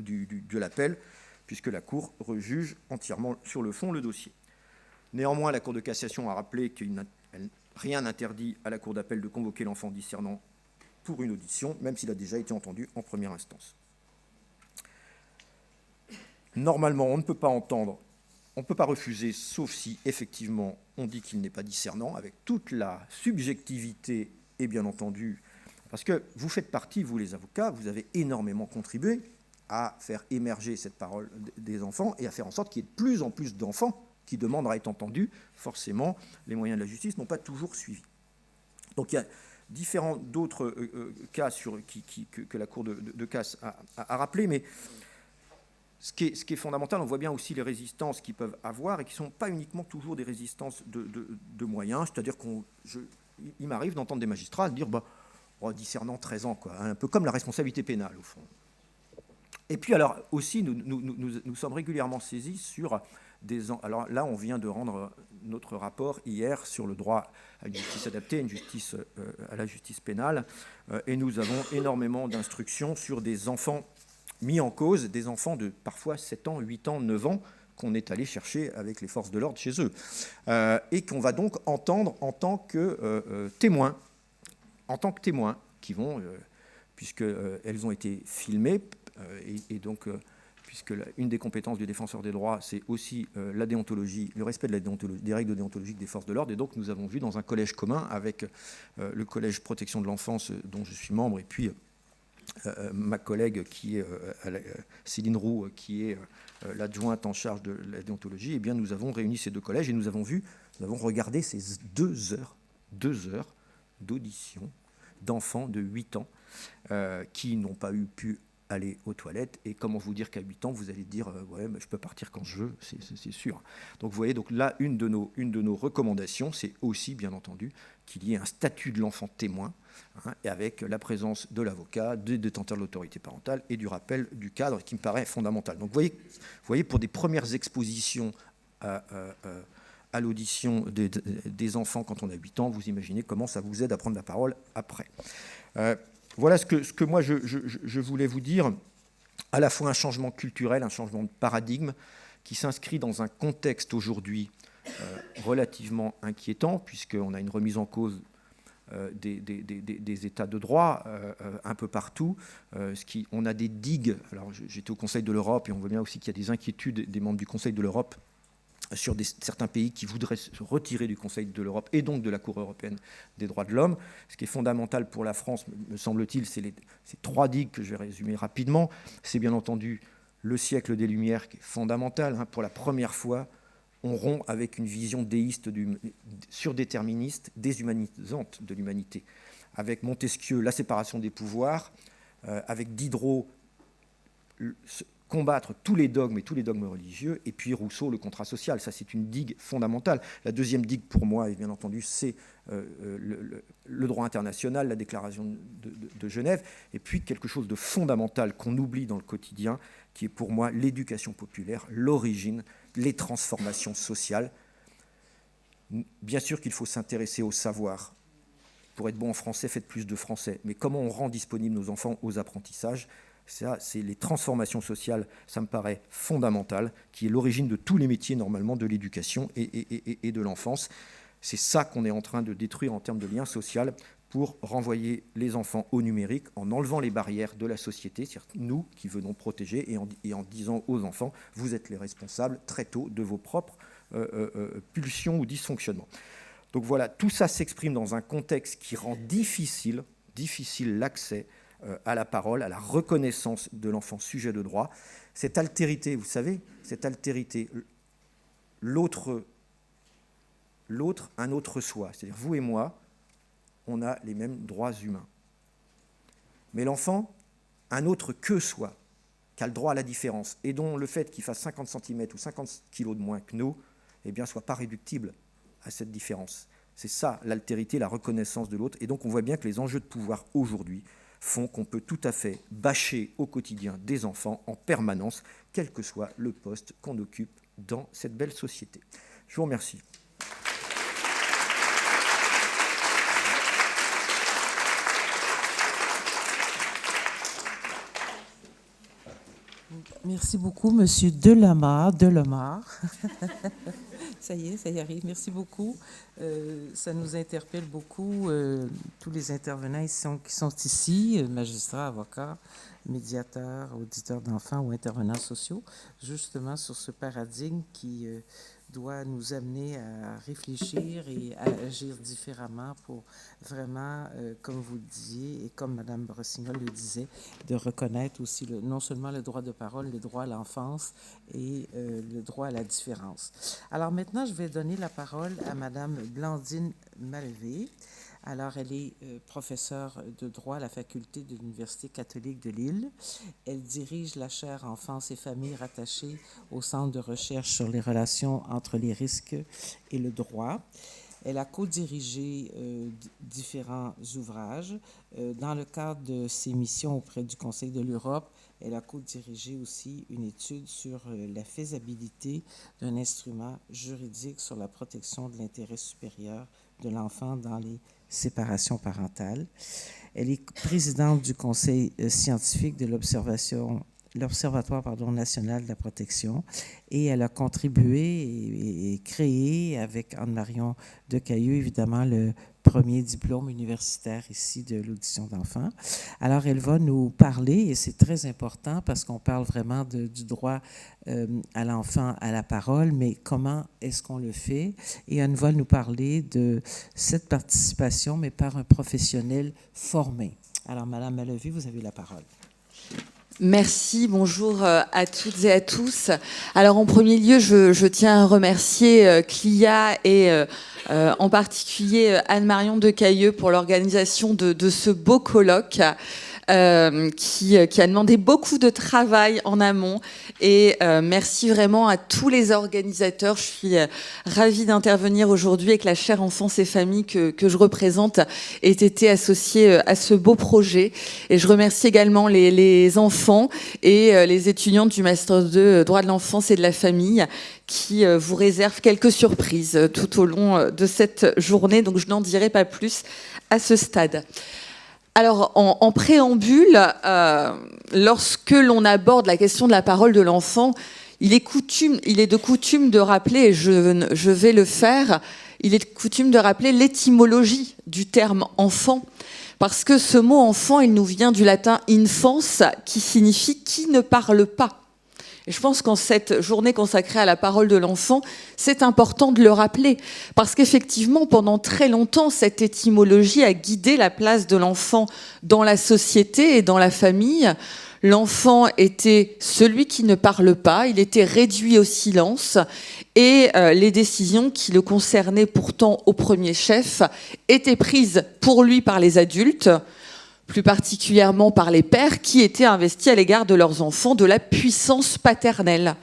de l'appel, puisque la Cour rejuge entièrement sur le fond le dossier. Néanmoins, la Cour de cassation a rappelé que rien n'interdit à la Cour d'appel de convoquer l'enfant discernant pour une audition, même s'il a déjà été entendu en première instance. Normalement, on ne peut pas entendre. On ne peut pas refuser, sauf si, effectivement, on dit qu'il n'est pas discernant, avec toute la subjectivité, et bien entendu, parce que vous faites partie, vous les avocats, vous avez énormément contribué à faire émerger cette parole des enfants et à faire en sorte qu'il y ait de plus en plus d'enfants qui demandent à être entendus. Forcément, les moyens de la justice n'ont pas toujours suivi. Donc il y a différents d'autres cas que la Cour de casse a rappelé, mais ce qui est fondamental, on voit bien aussi les résistances qu'ils peuvent avoir et qui ne sont pas uniquement toujours des résistances de moyens. C'est-à-dire qu'il m'arrive d'entendre des magistrats dire discernant 13 ans, quoi, un peu comme la responsabilité pénale, au fond. Et puis, alors, aussi, nous sommes régulièrement saisis sur alors là, on vient de rendre notre rapport hier sur le droit à une justice adaptée, à la justice pénale, et nous avons énormément d'instructions sur des enfants mis en cause, des enfants de parfois 7 ans, 8 ans, 9 ans, qu'on est allé chercher avec les forces de l'ordre chez eux, et qu'on va donc entendre en tant que témoins, qui vont, puisqu'elles ont été filmées, et donc, puisque une des compétences du défenseur des droits, c'est aussi la déontologie, le respect de des règles déontologiques des forces de l'ordre, et donc nous avons vu dans un collège commun avec le collège protection de l'enfance dont je suis membre, et puis ma collègue qui est Céline Roux, qui est l'adjointe en charge de la déontologie, eh bien nous avons réuni ces 2 collèges et nous avons regardé ces 2 heures d'audition d'enfants de 8 ans qui n'ont pas pu aller aux toilettes. Et comment vous dire qu'à 8 ans, vous allez dire ouais, mais je peux partir quand je veux, c'est sûr. Donc vous voyez, donc là, une de nos recommandations, c'est aussi, bien entendu, qu'il y ait un statut de l'enfant témoin, et avec la présence de l'avocat, des détenteurs de l'autorité parentale et du rappel du cadre qui me paraît fondamental. Donc vous voyez pour des premières expositions à l'audition des enfants quand on a 8 ans, vous imaginez comment ça vous aide à prendre la parole après. Voilà ce que moi je voulais vous dire, à la fois un changement culturel, un changement de paradigme qui s'inscrit dans un contexte aujourd'hui relativement inquiétant, puisqu'on a une remise en cause des états de droit un peu partout. On a des digues. Alors j'étais au Conseil de l'Europe et on voit bien aussi qu'il y a des inquiétudes des membres du Conseil de l'Europe sur certains pays qui voudraient se retirer du Conseil de l'Europe et donc de la Cour européenne des droits de l'homme. Ce qui est fondamental pour la France, me semble-t-il, c'est ces 3 digues que je vais résumer rapidement. C'est bien entendu le siècle des Lumières qui est fondamental. Pour la première fois, on rompt avec une vision déiste, surdéterministe, déshumanisante de l'humanité. Avec Montesquieu, la séparation des pouvoirs, avec Diderot, combattre tous les dogmes et tous les dogmes religieux, et puis Rousseau, le contrat social. Ça, c'est une digue fondamentale. La deuxième digue, pour moi, et bien entendu, c'est le droit international, la déclaration de Genève, et puis quelque chose de fondamental qu'on oublie dans le quotidien, qui est pour moi l'éducation populaire, l'origine, les transformations sociales. Bien sûr qu'il faut s'intéresser au savoir. Pour être bon en français, faites plus de français. Mais comment on rend disponibles nos enfants aux apprentissages ? Ça, c'est les transformations sociales, ça me paraît fondamental, qui est l'origine de tous les métiers, normalement, de l'éducation et de l'enfance. C'est ça qu'on est en train de détruire en termes de lien social pour renvoyer les enfants au numérique en enlevant les barrières de la société, c'est-à-dire nous qui venons protéger et en disant aux enfants, vous êtes les responsables très tôt de vos propres pulsions ou dysfonctionnements. Donc voilà, tout ça s'exprime dans un contexte qui rend difficile l'accès à la parole, à la reconnaissance de l'enfant sujet de droit. Cette altérité, vous savez, cette altérité, l'autre, un autre soi, c'est-à-dire vous et moi, on a les mêmes droits humains. Mais l'enfant, un autre que soi, qui a le droit à la différence, et dont le fait qu'il fasse 50 cm ou 50 kg de moins que nous, eh bien, soit pas réductible à cette différence. C'est ça, l'altérité, la reconnaissance de l'autre. Et donc, on voit bien que les enjeux de pouvoir aujourd'hui font qu'on peut tout à fait bâcher au quotidien des enfants en permanence, quel que soit le poste qu'on occupe dans cette belle société. Je vous remercie. Merci beaucoup, Monsieur Delamare. Ça y arrive. Merci beaucoup. Ça nous interpelle beaucoup, tous les intervenants qui sont ici, magistrats, avocats, médiateurs, auditeurs d'enfants ou intervenants sociaux, justement sur ce paradigme qui doit nous amener à réfléchir et à agir différemment pour vraiment, comme vous le disiez, et comme Mme Rossignol le disait, de reconnaître aussi non seulement le droit de parole, le droit à l'enfance et le droit à la différence. Alors maintenant, je vais donner la parole à Mme Blandine Malvé. Alors, elle est professeure de droit à la faculté de l'Université catholique de Lille. Elle dirige la chaire Enfance et famille rattachée au Centre de recherche sur les relations entre les risques et le droit. Elle a co-dirigé différents ouvrages. Dans le cadre de ses missions auprès du Conseil de l'Europe, elle a co-dirigé aussi une étude sur la faisabilité d'un instrument juridique sur la protection de l'intérêt supérieur de l'enfant dans les séparations parentales. Elle est présidente du conseil scientifique de l'Observatoire national de la protection, et elle a contribué et créé avec Anne-Marion Decailleux, évidemment, le premier diplôme universitaire ici de l'audition d'enfants. Alors, elle va nous parler, et c'est très important parce qu'on parle vraiment du droit à l'enfant, à la parole, mais comment est-ce qu'on le fait? Et elle va nous parler de cette participation, mais par un professionnel formé. Alors, Madame Malvé, vous avez la parole. Merci, bonjour à toutes et à tous. Alors en premier lieu, je tiens à remercier CLIA et en particulier Anne-Marion Decailleux pour l'organisation de ce beau colloque qui a demandé beaucoup de travail en amont. Et merci vraiment à tous les organisateurs. Je suis ravie d'intervenir aujourd'hui avec la chaire Enfance et Famille que je représente ait été associée à ce beau projet. Et je remercie également les enfants et les étudiantes du Master 2 Droit de l'enfance et de la famille qui vous réservent quelques surprises tout au long de cette journée. Donc je n'en dirai pas plus à ce stade. Alors, en préambule, lorsque l'on aborde la question de la parole de l'enfant, il est de coutume de rappeler, et je vais le faire, il est de coutume de rappeler l'étymologie du terme enfant, parce que ce mot enfant, il nous vient du latin infans, qui signifie qui ne parle pas. Et je pense qu'en cette journée consacrée à la parole de l'enfant, c'est important de le rappeler, parce qu'effectivement, pendant très longtemps, cette étymologie a guidé la place de l'enfant dans la société et dans la famille. L'enfant était celui qui ne parle pas, il était réduit au silence, et les décisions qui le concernaient pourtant au premier chef étaient prises pour lui par les adultes, plus particulièrement par les pères qui étaient investis à l'égard de leurs enfants de la puissance paternelle.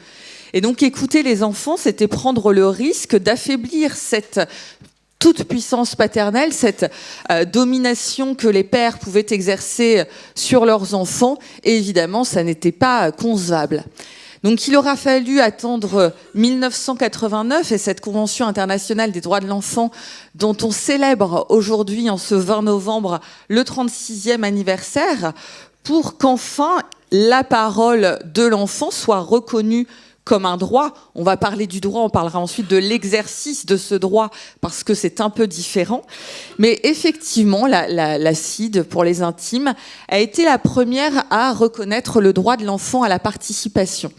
Et donc écouter les enfants, c'était prendre le risque d'affaiblir cette toute puissance paternelle, cette domination que les pères pouvaient exercer sur leurs enfants, et évidemment, ça n'était pas concevable. Donc il aura fallu attendre 1989 et cette Convention internationale des droits de l'enfant dont on célèbre aujourd'hui, en ce 20 novembre, le 36e anniversaire, pour qu'enfin la parole de l'enfant soit reconnue comme un droit. On va parler du droit, on parlera ensuite de l'exercice de ce droit, parce que c'est un peu différent. Mais effectivement, la CIDE, pour les intimes, a été la première à reconnaître le droit de l'enfant à la participation.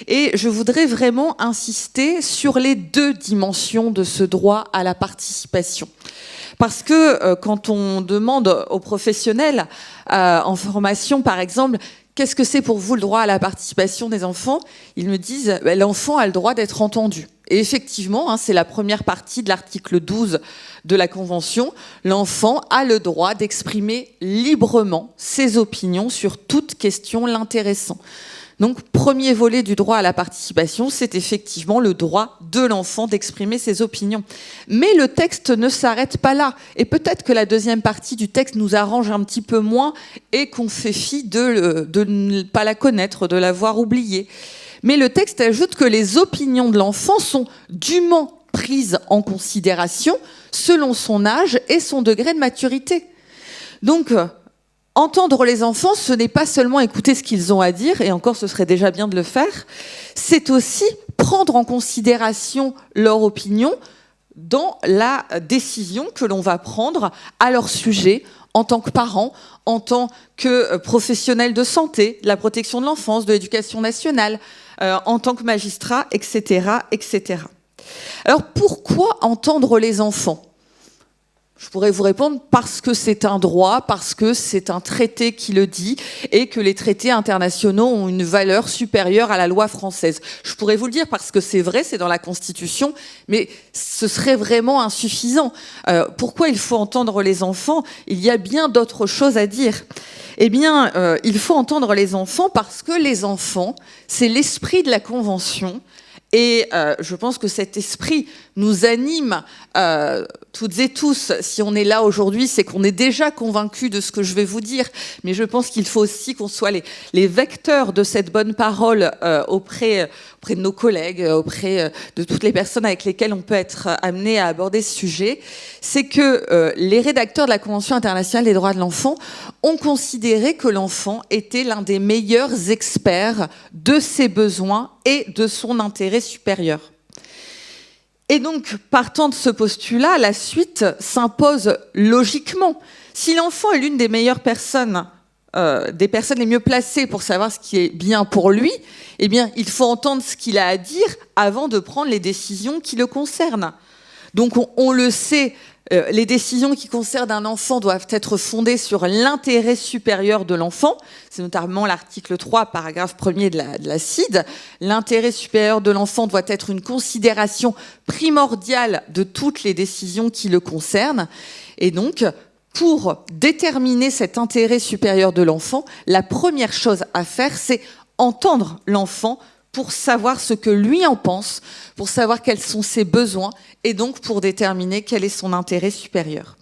Et je voudrais vraiment insister sur les deux dimensions de ce droit à la participation. Parce que quand on demande aux professionnels en formation, par exemple, qu'est-ce que c'est pour vous le droit à la participation des enfants ? Ils me disent l'enfant a le droit d'être entendu. Et effectivement, c'est la première partie de l'article 12 de la Convention. L'enfant a le droit d'exprimer librement ses opinions sur toute question l'intéressant. Donc, premier volet du droit à la participation, c'est effectivement le droit de l'enfant d'exprimer ses opinions. Mais le texte ne s'arrête pas là. Et peut-être que la deuxième partie du texte nous arrange un petit peu moins et qu'on fait fi de ne pas la connaître, de l'avoir oubliée. Mais le texte ajoute que les opinions de l'enfant sont dûment prises en considération selon son âge et son degré de maturité. Donc, entendre les enfants, ce n'est pas seulement écouter ce qu'ils ont à dire, et encore ce serait déjà bien de le faire, c'est aussi prendre en considération leur opinion dans la décision que l'on va prendre à leur sujet en tant que parents, en tant que professionnels de santé, de la protection de l'enfance, de l'éducation nationale, en tant que magistrat, etc., etc. Alors pourquoi entendre les enfants ? Je pourrais vous répondre parce que c'est un droit, parce que c'est un traité qui le dit et que les traités internationaux ont une valeur supérieure à la loi française. Je pourrais vous le dire parce que c'est vrai, c'est dans la Constitution, mais ce serait vraiment insuffisant. Pourquoi il faut entendre les enfants ? Il y a bien d'autres choses à dire. Eh bien, il faut entendre les enfants parce que les enfants, c'est l'esprit de la Convention. Et je pense que cet esprit nous anime toutes et tous. Si on est là aujourd'hui, c'est qu'on est déjà convaincus de ce que je vais vous dire. Mais je pense qu'il faut aussi qu'on soit les vecteurs de cette bonne parole auprès de nos collègues, auprès de toutes les personnes avec lesquelles on peut être amené à aborder ce sujet. C'est que les rédacteurs de la Convention internationale des droits de l'enfant ont considéré que l'enfant était l'un des meilleurs experts de ses besoins et de son intérêt supérieur. Et donc, partant de ce postulat, la suite s'impose logiquement. Si l'enfant est l'une des meilleures personnes, des personnes les mieux placées pour savoir ce qui est bien pour lui, eh bien, il faut entendre ce qu'il a à dire avant de prendre les décisions qui le concernent. Donc, on le sait, les décisions qui concernent un enfant doivent être fondées sur l'intérêt supérieur de l'enfant. C'est notamment l'article 3, paragraphe 1er de la CIDE. L'intérêt supérieur de l'enfant doit être une considération primordiale de toutes les décisions qui le concernent. Et donc, pour déterminer cet intérêt supérieur de l'enfant, la première chose à faire, c'est entendre l'enfant pour savoir ce que lui en pense, pour savoir quels sont ses besoins et donc pour déterminer quel est son intérêt supérieur.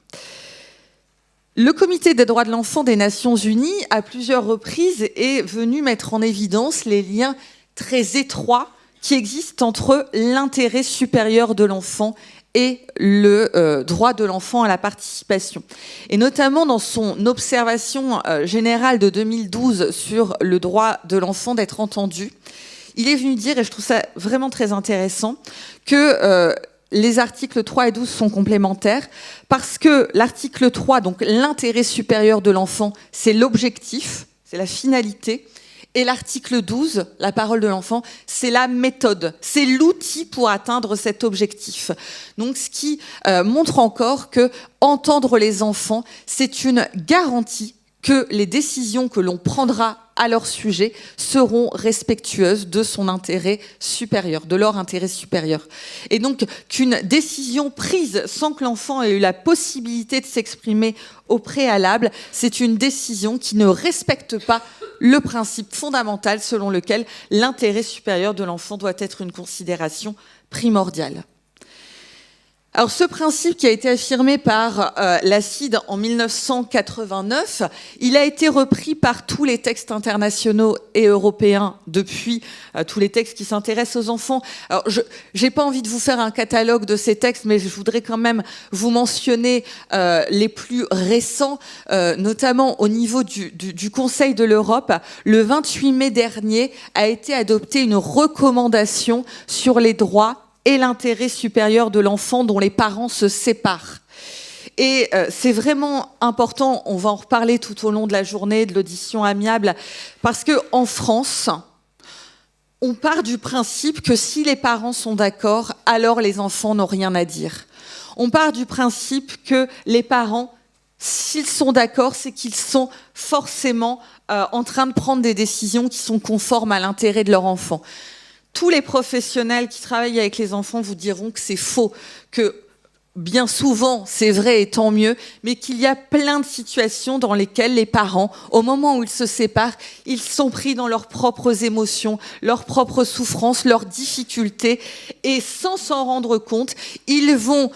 Le Comité des droits de l'enfant des Nations Unies, à plusieurs reprises, est venu mettre en évidence les liens très étroits qui existent entre l'intérêt supérieur de l'enfant et le droit de l'enfant à la participation. Et notamment dans son observation générale de 2012 sur le droit de l'enfant d'être entendu, il est venu dire, et je trouve ça vraiment très intéressant, que les articles 3 et 12 sont complémentaires parce que l'article 3, donc l'intérêt supérieur de l'enfant, c'est l'objectif, c'est la finalité. Et l'article 12, la parole de l'enfant, c'est la méthode, c'est l'outil pour atteindre cet objectif. Donc ce qui montre encore que entendre les enfants, c'est une garantie que les décisions que l'on prendra à leur sujet seront respectueuses de son intérêt supérieur, de leur intérêt supérieur. Et donc qu'une décision prise sans que l'enfant ait eu la possibilité de s'exprimer au préalable, c'est une décision qui ne respecte pas le principe fondamental selon lequel l'intérêt supérieur de l'enfant doit être une considération primordiale. Alors, ce principe qui a été affirmé par la CIDE en 1989, il a été repris par tous les textes internationaux et européens depuis, tous les textes qui s'intéressent aux enfants. Alors, je n'ai pas envie de vous faire un catalogue de ces textes, mais je voudrais quand même vous mentionner les plus récents, notamment au niveau du Conseil de l'Europe. Le 28 mai dernier a été adoptée une recommandation sur les droits et l'intérêt supérieur de l'enfant dont les parents se séparent. Et c'est vraiment important, on va en reparler tout au long de la journée de l'audition amiable, parce qu'en France, on part du principe que si les parents sont d'accord, alors les enfants n'ont rien à dire. On part du principe que les parents, s'ils sont d'accord, c'est qu'ils sont forcément en train de prendre des décisions qui sont conformes à l'intérêt de leur enfant. Tous les professionnels qui travaillent avec les enfants vous diront que c'est faux, que bien souvent, c'est vrai et tant mieux, mais qu'il y a plein de situations dans lesquelles les parents, au moment où ils se séparent, ils sont pris dans leurs propres émotions, leurs propres souffrances, leurs difficultés, et sans s'en rendre compte, ils vont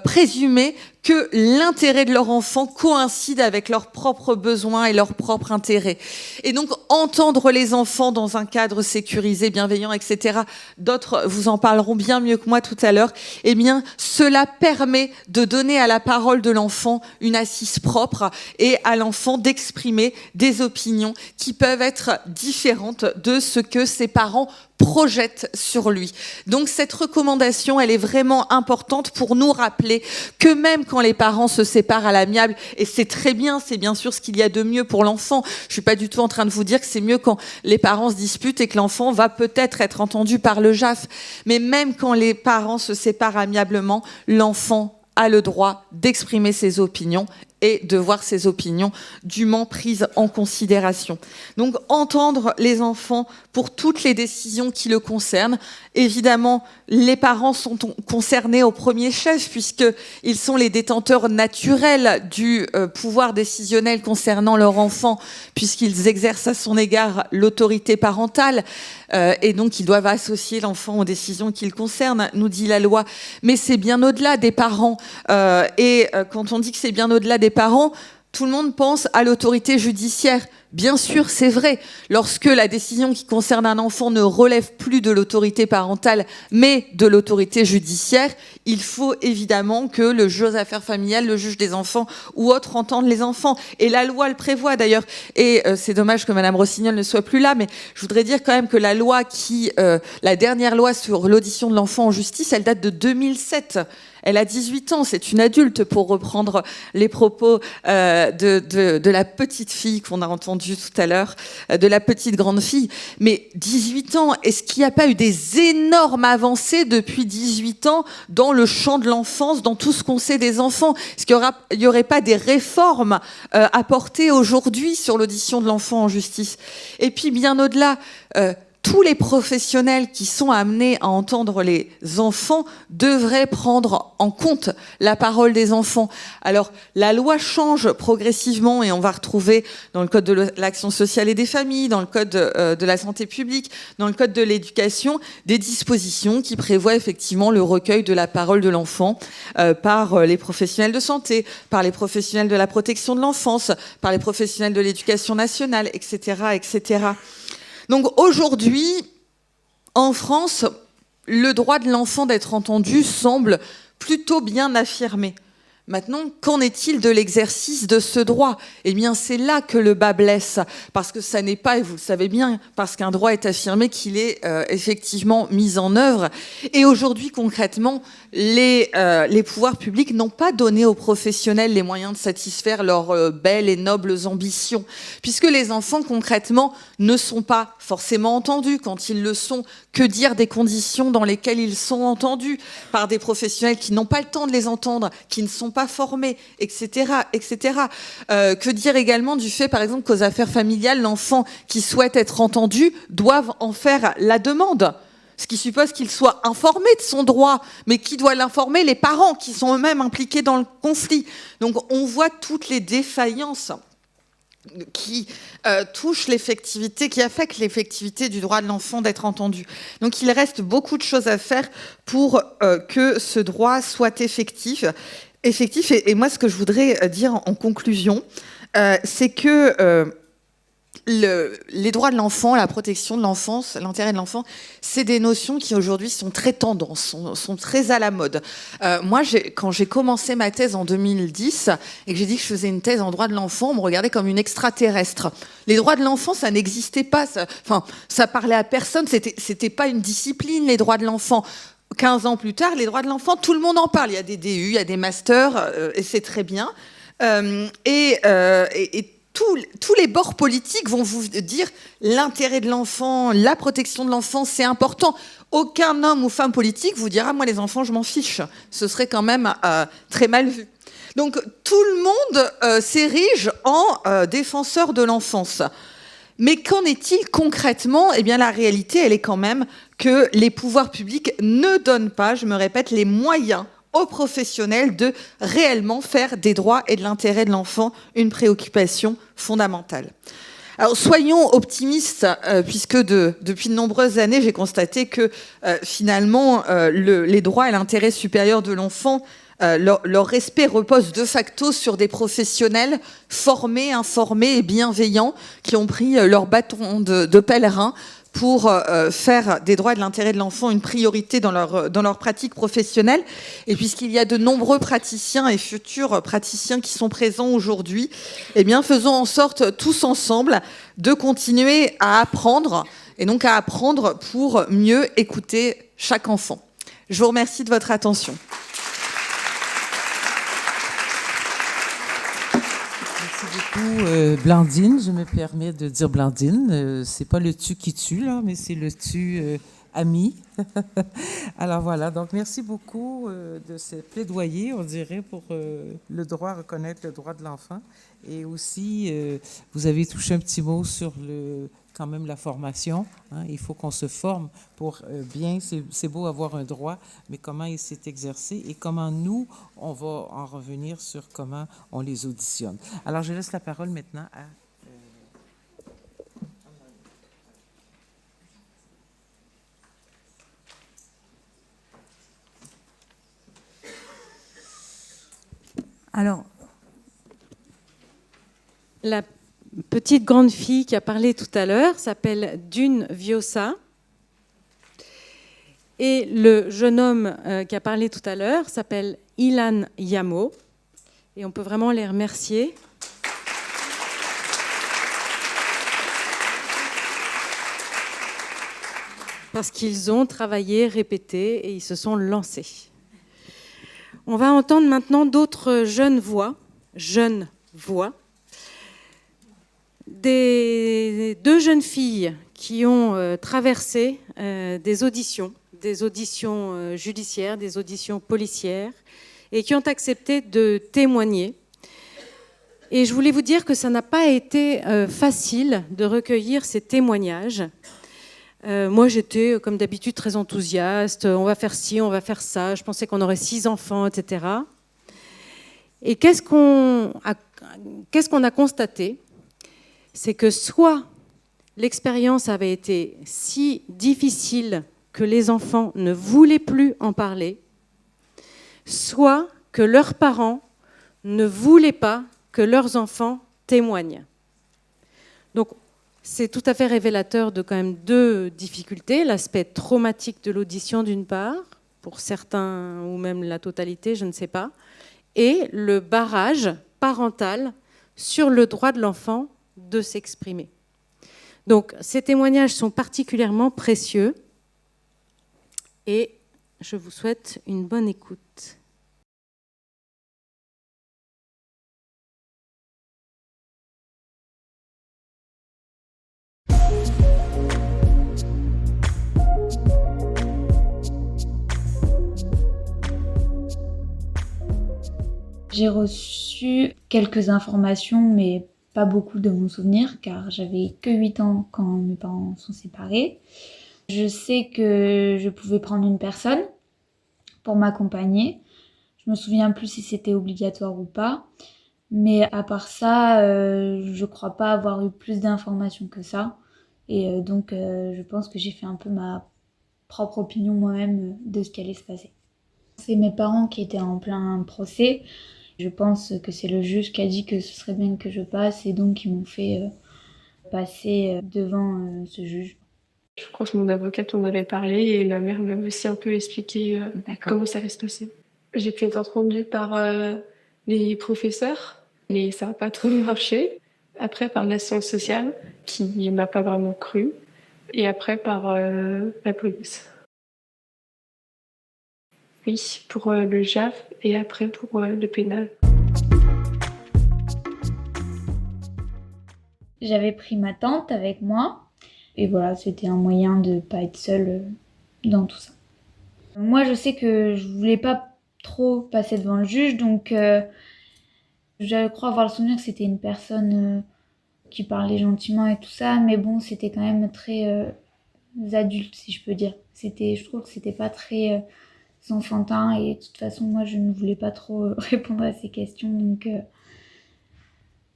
présumer que l'intérêt de leur enfant coïncide avec leurs propres besoins et leurs propres intérêts. Et donc, entendre les enfants dans un cadre sécurisé, bienveillant, etc., d'autres vous en parleront bien mieux que moi tout à l'heure, eh bien, cela permet de donner à la parole de l'enfant une assise propre et à l'enfant d'exprimer des opinions qui peuvent être différentes de ce que ses parents projette sur lui. Donc cette recommandation, elle est vraiment importante pour nous rappeler que même quand les parents se séparent à l'amiable, et c'est très bien, c'est bien sûr ce qu'il y a de mieux pour l'enfant. Je suis pas du tout en train de vous dire que c'est mieux quand les parents se disputent et que l'enfant va peut-être être entendu par le JAF. Mais même quand les parents se séparent amiablement, l'enfant a le droit d'exprimer ses opinions et de voir ses opinions dûment prises en considération. Donc, entendre les enfants pour toutes les décisions qui le concernent. Évidemment, les parents sont concernés au premier chef, puisqu'ils sont les détenteurs naturels du pouvoir décisionnel concernant leur enfant, puisqu'ils exercent à son égard l'autorité parentale, et donc ils doivent associer l'enfant aux décisions qui le concernent, nous dit la loi. Mais c'est bien au-delà des parents. Et quand on dit que c'est bien au-delà des parents, tout le monde pense à l'autorité judiciaire. Bien sûr, c'est vrai. Lorsque la décision qui concerne un enfant ne relève plus de l'autorité parentale, mais de l'autorité judiciaire, il faut évidemment que le juge aux affaires familiales, le juge des enfants ou autre entende les enfants. Et la loi le prévoit d'ailleurs. Et c'est dommage que Madame Rossignol ne soit plus là, mais je voudrais dire quand même que la loi la dernière loi sur l'audition de l'enfant en justice, elle date de 2007. Elle a 18 ans, c'est une adulte, pour reprendre les propos de la petite fille qu'on a entendue tout à l'heure, de la petite grande fille. Mais 18 ans, est-ce qu'il n'y a pas eu des énormes avancées depuis 18 ans dans le champ de l'enfance, dans tout ce qu'on sait des enfants? Est-ce qu'il n'y aurait pas des réformes apportées aujourd'hui sur l'audition de l'enfant en justice? Et puis, bien au-delà, tous les professionnels qui sont amenés à entendre les enfants devraient prendre en compte la parole des enfants. Alors, la loi change progressivement et on va retrouver dans le Code de l'action sociale et des familles, dans le Code de la santé publique, dans le Code de l'éducation, des dispositions qui prévoient effectivement le recueil de la parole de l'enfant par les professionnels de santé, par les professionnels de la protection de l'enfance, par les professionnels de l'éducation nationale, etc., etc. Donc aujourd'hui, en France, le droit de l'enfant d'être entendu semble plutôt bien affirmé. Maintenant, qu'en est-il de l'exercice de ce droit? Eh bien, c'est là que le bas blesse, parce que ça n'est pas, et vous le savez bien, parce qu'un droit est affirmé qu'il est effectivement mis en œuvre. Et aujourd'hui, concrètement, les pouvoirs publics n'ont pas donné aux professionnels les moyens de satisfaire leurs belles et nobles ambitions, puisque les enfants, concrètement, ne sont pas forcément entendus. Quand ils le sont, que dire des conditions dans lesquelles ils sont entendus par des professionnels qui n'ont pas le temps de les entendre, qui ne sont pas formés, etc., etc. Que dire également du fait, par exemple, qu'aux affaires familiales, l'enfant qui souhaite être entendu doive en faire la demande, ce qui suppose qu'il soit informé de son droit, mais qui doit l'informer? Les parents, qui sont eux-mêmes impliqués dans le conflit. Donc on voit toutes les défaillances qui touche l'effectivité, qui affecte l'effectivité du droit de l'enfant d'être entendu. Donc il reste beaucoup de choses à faire pour que ce droit soit effectif. Et moi, ce que je voudrais dire en conclusion, c'est que les droits de l'enfant, la protection de l'enfance, l'intérêt de l'enfant, c'est des notions qui aujourd'hui sont très tendances, sont très à la mode. Moi, quand j'ai commencé ma thèse en 2010 et que j'ai dit que je faisais une thèse en droit de l'enfant, on me regardait comme une extraterrestre. Les droits de l'enfant, ça n'existait pas. Ça parlait à personne. C'était pas une discipline, les droits de l'enfant. 15 ans plus tard, les droits de l'enfant, tout le monde en parle. Il y a des DU, il y a des masters, et c'est très bien. Tous les bords politiques vont vous dire l'intérêt de l'enfant, la protection de l'enfant, c'est important. Aucun homme ou femme politique vous dira « moi, les enfants, je m'en fiche ». Ce serait quand même très mal vu. Donc, tout le monde s'érige en défenseur de l'enfance. Mais qu'en est-il concrètement ? Eh bien, la réalité, elle est quand même que les pouvoirs publics ne donnent pas, je me répète, les moyens aux professionnels de réellement faire des droits et de l'intérêt de l'enfant une préoccupation fondamentale. Alors soyons optimistes, puisque depuis de nombreuses années, j'ai constaté que finalement, les droits et l'intérêt supérieur de l'enfant, leur respect repose de facto sur des professionnels formés, informés et bienveillants qui ont pris leur bâton de pèlerin pour faire des droits et de l'intérêt de l'enfant une priorité dans leur pratique professionnelle. Et puisqu'il y a de nombreux praticiens et futurs praticiens qui sont présents aujourd'hui, eh bien, faisons en sorte tous ensemble de continuer à apprendre, et donc à apprendre pour mieux écouter chaque enfant. Je vous remercie de votre attention. Blandine, je me permets de dire Blandine. C'est pas le tu qui tue, là, mais c'est le tu ami. Alors voilà, donc merci beaucoup de ce plaidoyer, on dirait, pour le droit à reconnaître le droit de l'enfant. Et aussi, vous avez touché un petit mot sur quand même la formation. Hein. Il faut qu'on se forme pour bien, c'est beau avoir un droit, mais comment il s'est exercé et comment nous, on va en revenir sur comment on les auditionne. Alors, je laisse la parole maintenant à... Alors, la petite grande fille qui a parlé tout à l'heure s'appelle Dune Viosa. Et le jeune homme qui a parlé tout à l'heure s'appelle Ilan Yamo. Et on peut vraiment les remercier. Parce qu'ils ont travaillé, répété et ils se sont lancés. On va entendre maintenant d'autres jeunes voix. Deux jeunes filles qui ont traversé des auditions judiciaires, des auditions policières, et qui ont accepté de témoigner. Et je voulais vous dire que ça n'a pas été facile de recueillir ces témoignages. Moi, j'étais, comme d'habitude, très enthousiaste. On va faire ci, on va faire ça. Je pensais qu'on aurait 6 enfants, etc. Et qu'est-ce qu'on a constaté ? C'est que soit l'expérience avait été si difficile que les enfants ne voulaient plus en parler, soit que leurs parents ne voulaient pas que leurs enfants témoignent. Donc, c'est tout à fait révélateur de quand même 2 difficultés. L'aspect traumatique de l'audition d'une part, pour certains ou même la totalité, je ne sais pas, et le barrage parental sur le droit de l'enfant de s'exprimer. Donc ces témoignages sont particulièrement précieux et je vous souhaite une bonne écoute. J'ai reçu quelques informations, mais pas beaucoup de mon souvenir, car j'avais que 8 ans quand mes parents sont séparés. Je sais que je pouvais prendre une personne pour m'accompagner. Je me souviens plus si c'était obligatoire ou pas, Mais à part ça, je crois pas avoir eu plus d'informations que ça. Et donc, je pense que j'ai fait un peu ma propre opinion moi-même de ce qui allait se passer. C'est mes parents qui étaient en plein procès. Je pense que c'est le juge qui a dit que ce serait bien que je passe et donc ils m'ont fait passer devant ce juge. Je crois que mon avocate en avait parlé et ma mère m'a aussi un peu expliqué comment ça allait se passer. J'ai pu être entendue par les professeurs, mais ça n'a pas trop marché. Après, par l'assistance sociale, qui m'a pas vraiment cru. Et après, par la police. Oui, pour le JAF et après pour le pénal. J'avais pris ma tante avec moi et voilà, c'était un moyen de pas être seule dans tout ça. Moi, je sais que je voulais pas trop passer devant le juge, donc je crois avoir le souvenir que c'était une personne qui parlait gentiment et tout ça, mais bon, c'était quand même très adulte, si je peux dire. Je trouve que c'était pas très enfantin et de toute façon, moi, je ne voulais pas trop répondre à ces questions,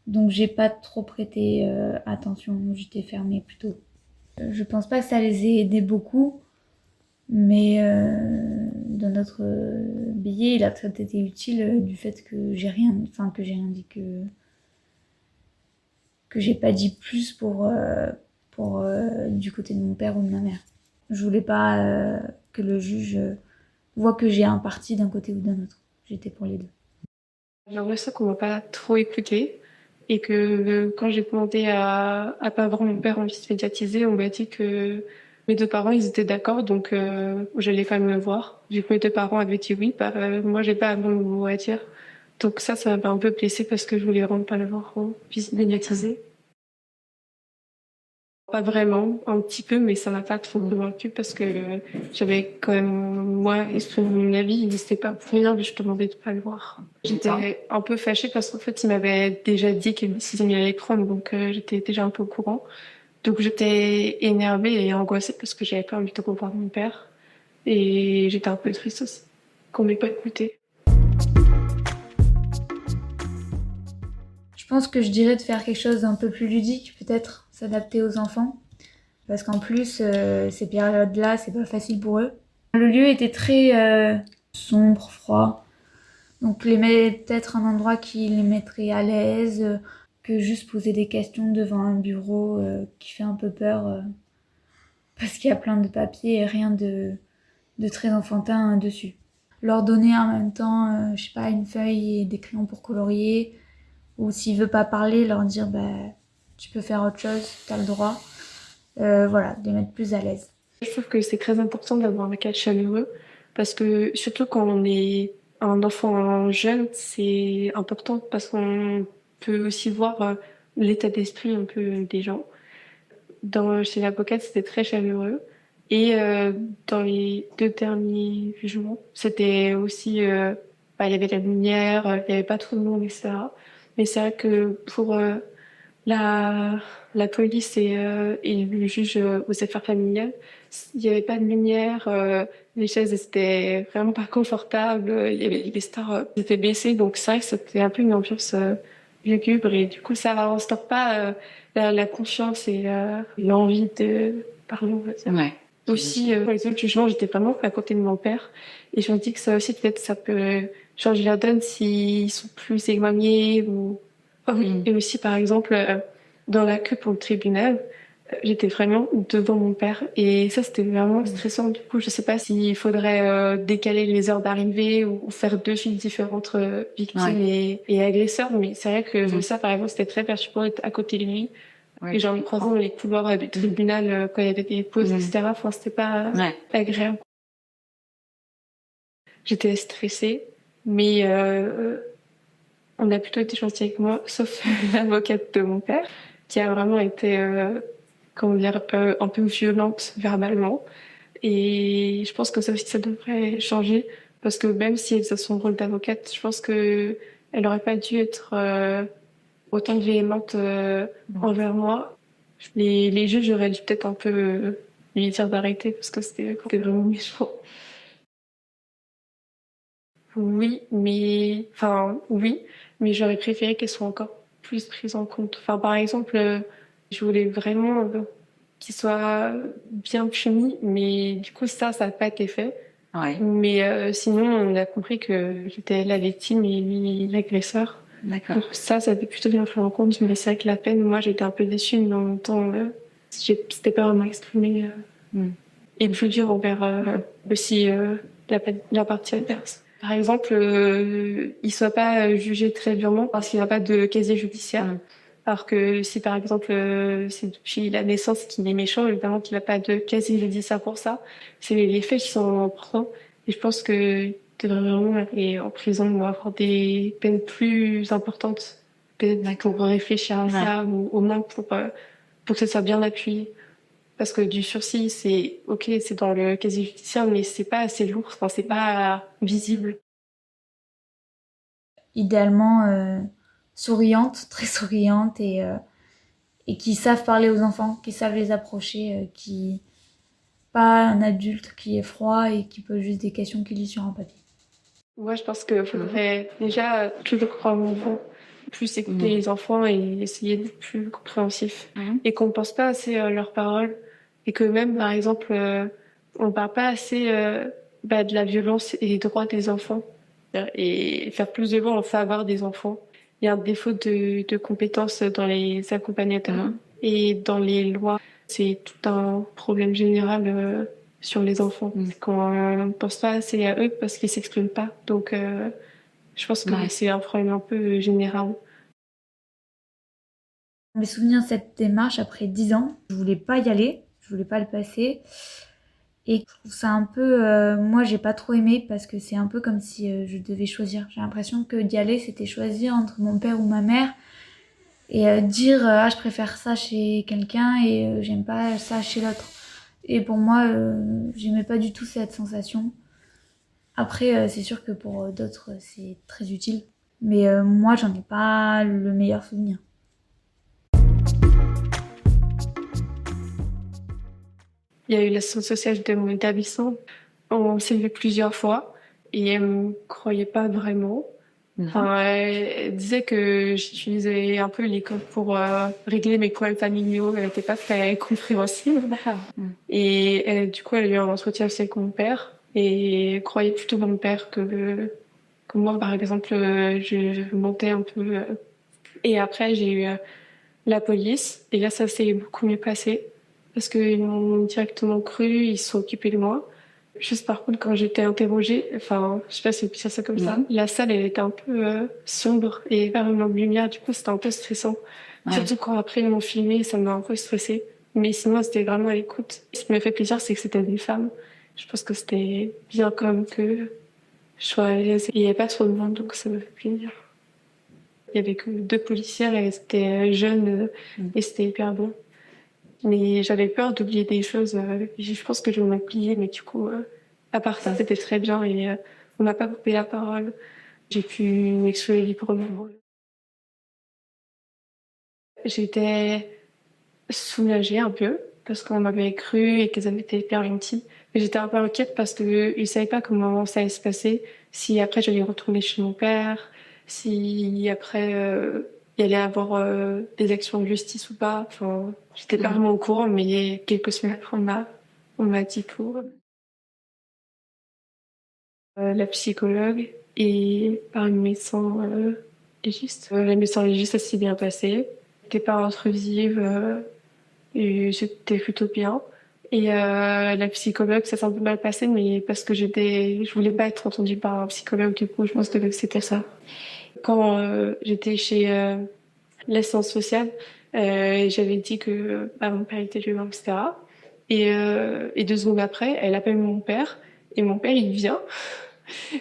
donc j'ai pas trop prêté attention, j'étais fermée plutôt. Je pense pas que ça les ait aidés beaucoup, mais dans notre billet, il a peut-être été utile du fait que j'ai rien dit, que j'ai pas dit plus pour du côté de mon père ou de ma mère. Je voulais pas que le juge voit que j'ai un parti d'un côté ou d'un autre. J'étais pour les deux. J'ai l'impression qu'on m'a pas trop écouté et que quand j'ai demandé à pas voir mon père en visite médiatisée, on m'a dit que mes deux parents ils étaient d'accord, donc j'allais quand même le voir. Vu que mes deux parents avaient dit oui, moi j'ai pas mon mot à dire. Donc ça m'a un peu blessée parce que je voulais vraiment pas le voir en visite médiatisée. Pas vraiment, un petit peu, mais ça m'a pas trop convaincue parce que j'avais quand même, moi, exprimé mon avis, il n'était pas pour rien, mais je demandais de pas le voir. J'étais un peu fâchée parce qu'en fait, il m'avait déjà dit qu'il m'y allait prendre, donc j'étais déjà un peu au courant. Donc j'étais énervée et angoissée parce que j'avais pas envie de revoir mon père. Et j'étais un peu triste aussi, qu'on m'ait pas écouté. Je pense que je dirais de faire quelque chose d'un peu plus ludique, peut-être, s'adapter aux enfants. Parce qu'en plus, ces périodes-là, c'est pas facile pour eux. Le lieu était très sombre, froid. Donc les mettre peut-être un endroit qui les mettrait à l'aise, que juste poser des questions devant un bureau qui fait un peu peur. Parce qu'il y a plein de papiers et rien de très enfantin dessus. Leur donner en même temps, je sais pas, une feuille et des crayons pour colorier. Ou s'il veut pas parler, leur dire tu peux faire autre chose, t'as le droit. Voilà, de les mettre plus à l'aise. Je trouve que c'est très important d'avoir un cadre chaleureux parce que surtout quand on est un enfant jeune, c'est important parce qu'on peut aussi voir l'état d'esprit un peu des gens. Chez l'avocate, c'était très chaleureux. Et dans les 2 derniers jours, c'était aussi, il y avait la lumière, il n'y avait pas trop de monde, etc. Mais c'est vrai que pour la, la police et le juge aux affaires familiales, il n'y avait pas de lumière, les chaises étaient vraiment pas confortables, il y avait les stars étaient baissées, donc c'est vrai que c'était un peu une ambiance lugubre et du coup ça n'instaure pas la confiance et l'envie de parler, on va dire. Ouais. Aussi, pour les autres jugements, j'étais vraiment à côté de mon père et je me dis que ça aussi peut-être ça peut changer la donne s'ils sont plus éloignés ou et aussi, par exemple, dans la queue pour le tribunal, j'étais vraiment devant mon père. Et ça, c'était vraiment stressant. Du coup, je sais pas s'il faudrait décaler les heures d'arrivée ou faire 2 files différentes entre victimes et agresseurs. Mais c'est vrai que ça, par exemple, c'était très perturbant d'être à côté de lui. Et genre, en croisant dans les couloirs du tribunal, quand il y avait des pauses, etc. Enfin, c'était pas agréable. J'étais stressée, mais on a plutôt été gentil avec moi, sauf l'avocate de mon père, qui a vraiment été, comment dire, un peu violente verbalement. Et je pense que ça aussi, ça devrait changer, parce que même si elle faisait son rôle d'avocate, je pense que elle aurait pas dû être autant véhémente envers moi. Les juges, j'aurais dû peut-être un peu lui dire d'arrêter, parce que c'était vraiment méchant. Oui, mais... Enfin, oui, mais j'aurais préféré qu'elles soient encore plus prises en compte. Enfin, par exemple, je voulais vraiment qu'ils soient bien punis, mais du coup, ça n'a pas été fait. Ouais. Mais sinon, on a compris que j'étais la victime et lui l'agresseur. D'accord. Donc ça avait plutôt bien pris en compte, mais c'est vrai que la peine, moi, j'étais un peu déçue, mais en même temps, c'était pas vraiment exprimé. Et plus dur envers aussi la partie adverse. Par exemple, il soit pas jugé très durement parce qu'il n'a pas de casier judiciaire. Alors que si par exemple c'est depuis la naissance qu'il est méchant, évidemment qu'il n'a pas de casier judiciaire pour ça. C'est les faits qui sont importants. Et je pense que devrait vraiment aller en prison ou avoir des peines plus importantes, peut-être pour réfléchir à ça ou au moins pour que ça soit bien appuyé. Parce que du sursis, c'est ok, c'est dans le casier judiciaire, mais c'est pas assez lourd, enfin, c'est pas visible. Idéalement souriante, très souriante et qui savent parler aux enfants, qui savent les approcher, qui pas un adulte qui est froid et qui pose juste des questions qui lisent sur un papier. Moi, je pense qu'il faudrait déjà toujours croire aux enfants, plus écouter les enfants et essayer d'être plus compréhensif. Et qu'on ne pense pas assez leurs paroles. Et que même, par exemple, on ne parle pas assez de la violence et des droits des enfants. Et faire plus de voix en faveur des enfants. Il y a un défaut de compétences dans les accompagnateurs et dans les lois. C'est tout un problème général sur les enfants. Qu'on ne pense pas assez à eux parce qu'ils s'expriment pas. Donc, je pense que c'est un problème un peu général. Mes souvenirs de cette démarche, après 10 ans, je voulais pas y aller, je voulais pas le passer. Et je trouve ça un peu... moi, j'ai pas trop aimé parce que c'est un peu comme si je devais choisir. J'ai l'impression que d'y aller, c'était choisir entre mon père ou ma mère. Et dire je préfère ça chez quelqu'un et j'aime pas ça chez l'autre. Et pour moi, j'aimais pas du tout cette sensation. Après, c'est sûr que pour d'autres, c'est très utile. Mais moi, j'en ai pas le meilleur souvenir. Il y a eu l'assistante sociale de mon établissement. On s'est vu plusieurs fois et elle me croyait pas vraiment. Enfin, elle disait que j'utilisais un peu l'école pour régler mes problèmes familiaux. Elle n'était pas très compréhensive. Et du coup, elle a eu un entretien aussi avec mon père et elle croyait plutôt mon père que moi, par exemple, je montais un peu. Et après, j'ai eu la police et là, ça s'est beaucoup mieux passé parce qu'ils m'ont directement cru, ils se sont occupés de moi. Juste par contre, quand j'étais interrogée, enfin, je sais pas si on peut dire ça comme ça, la salle, elle était un peu sombre et pas vraiment de lumière, du coup, c'était un peu stressant. Surtout quand après ils m'ont filmé, ça m'a un peu stressée. Mais sinon, c'était vraiment à l'écoute. Ce qui m'a fait plaisir, c'est que c'était des femmes. Je pense que c'était bien comme que je sois à l'aise. Il n'y avait pas trop de monde, donc ça me fait plaisir. Il y avait que 2 policières et c'était jeunes et c'était hyper bon. Mais j'avais peur d'oublier des choses. Je pense que je m'en ai oublié, mais du coup, à part ça, c'était très bien et on m'a pas coupé la parole. J'ai pu m'exprimer librement. J'étais soulagée un peu parce qu'on m'avait cru et qu'elles avaient été hyper gentilles. Mais j'étais un peu inquiète parce que ils savaient pas comment ça allait se passer. Si après j'allais retourner chez mon père, si après il y allait avoir des actions de justice ou pas. Enfin, j'étais pas vraiment au courant, mais quelques semaines après, on m'a dit pour la psychologue et par une médecin légiste. La médecin légiste, ça s'est bien passé. J'étais pas intrusive et j'étais plutôt bien. Et la psychologue, ça s'est un peu mal passé, mais parce que je voulais pas être entendue par un psychologue, du coup, je pense que c'était ça. Quand j'étais chez l'assistance sociale, j'avais dit que mon père était violent, etc. Et 2 secondes après, elle appelle mon père, et mon père, il vient.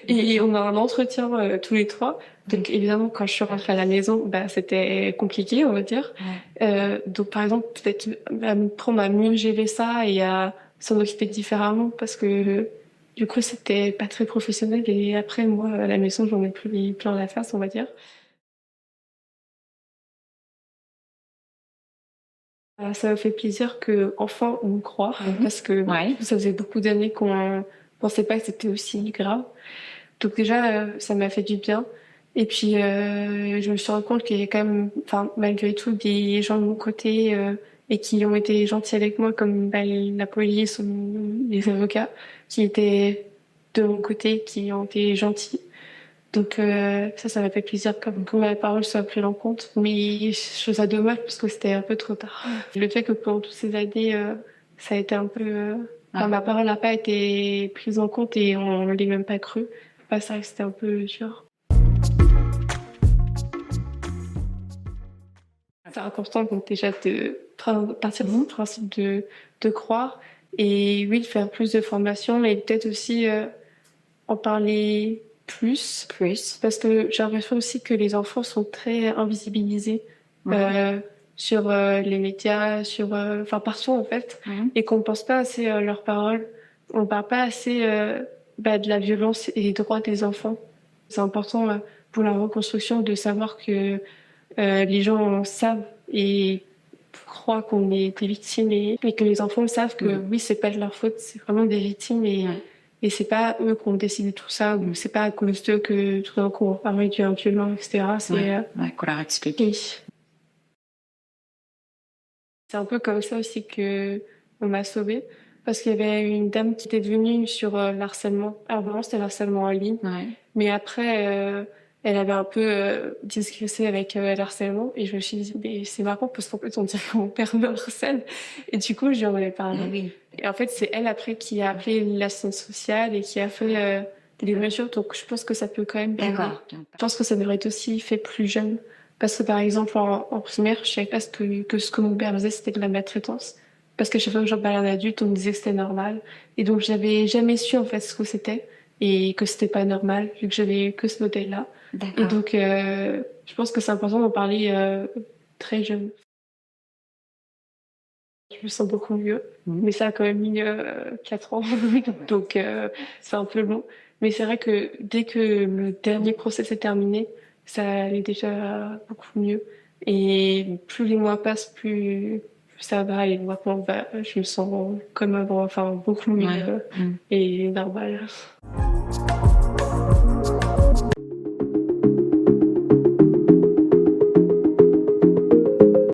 Et on a un entretien tous les 3. Donc évidemment, quand je suis rentrée à la maison, c'était compliqué, on va dire. Donc par exemple, peut-être apprendre à mieux gérer ça et à s'en occuper différemment parce que du coup, c'était pas très professionnel. Et après, moi, à la maison, j'en ai plus plein la face, on va dire. Ça me fait plaisir que enfin on me croit parce que ça faisait beaucoup d'années qu'on pensait pas que c'était aussi grave. Donc déjà, ça m'a fait du bien. Et puis, je me suis rendu compte qu'il y a quand même, enfin, malgré tout, des gens de mon côté et qui ont été gentils avec moi, comme la police ou les avocats, qui étaient de mon côté, qui ont été gentils. Donc ça m'a fait plaisir que ma parole soit prise en compte. Mais je trouve ça dommage parce que c'était un peu trop tard. Le fait que pendant toutes ces années, ça a été un peu... enfin, ma parole n'a pas été prise en compte et on ne l'ait même pas cru. Bah, c'est vrai que c'était un peu dur. C'est important donc déjà de partir du principe de croire et oui, de faire plus de formation et peut-être aussi en parler plus parce que j'ai l'impression aussi que les enfants sont très invisibilisés sur les médias, sur enfin partout en fait, et qu'on pense pas assez leurs paroles, on parle pas assez de la violence et des droits des enfants. C'est important pour la reconstruction de savoir que les gens savent et croient qu'on est des victimes et que les enfants savent que oui, c'est pas de leur faute, c'est vraiment des victimes et c'est pas eux qui ont décidé tout ça, ou c'est pas à cause d'eux que tout d'un coup on parle d'un violent, etc. C'est qu'on leur explique. oui. C'est un peu comme ça aussi que on m'a sauvée, parce qu'il y avait une dame qui était venue sur l'harcèlement. Avant, c'était l'harcèlement en ligne, mais après, elle avait un peu disgressé avec l'harcèlement, et je me suis dit, mais c'est marrant, parce qu'en fait, on dirait que mon père me harcèle, et du coup, je lui en avais parlé. Et en fait, c'est elle après qui a appelé l'assistance sociale et qui a fait des mesures, donc je pense que ça peut quand même aider. Je pense que ça devrait être aussi fait plus jeune. Parce que par exemple, en primaire, je savais pas ce que mon père faisait, c'était de la maltraitance. Parce que chaque fois que j'en parlais à un adulte, on me disait que c'était normal. Et donc, j'avais jamais su, en fait, ce que c'était. Et que c'était pas normal, vu que j'avais eu que ce modèle-là. Et donc, je pense que c'est important d'en parler très jeune. Je me sens beaucoup mieux. Mais ça a quand même mis 4 ans. Donc, c'est un peu long. Mais c'est vrai que dès que le dernier procès s'est terminé, ça allait déjà beaucoup mieux. Et plus les mois passent, plus ça va. Et maintenant, je me sens comme avant, enfin beaucoup mieux et normal.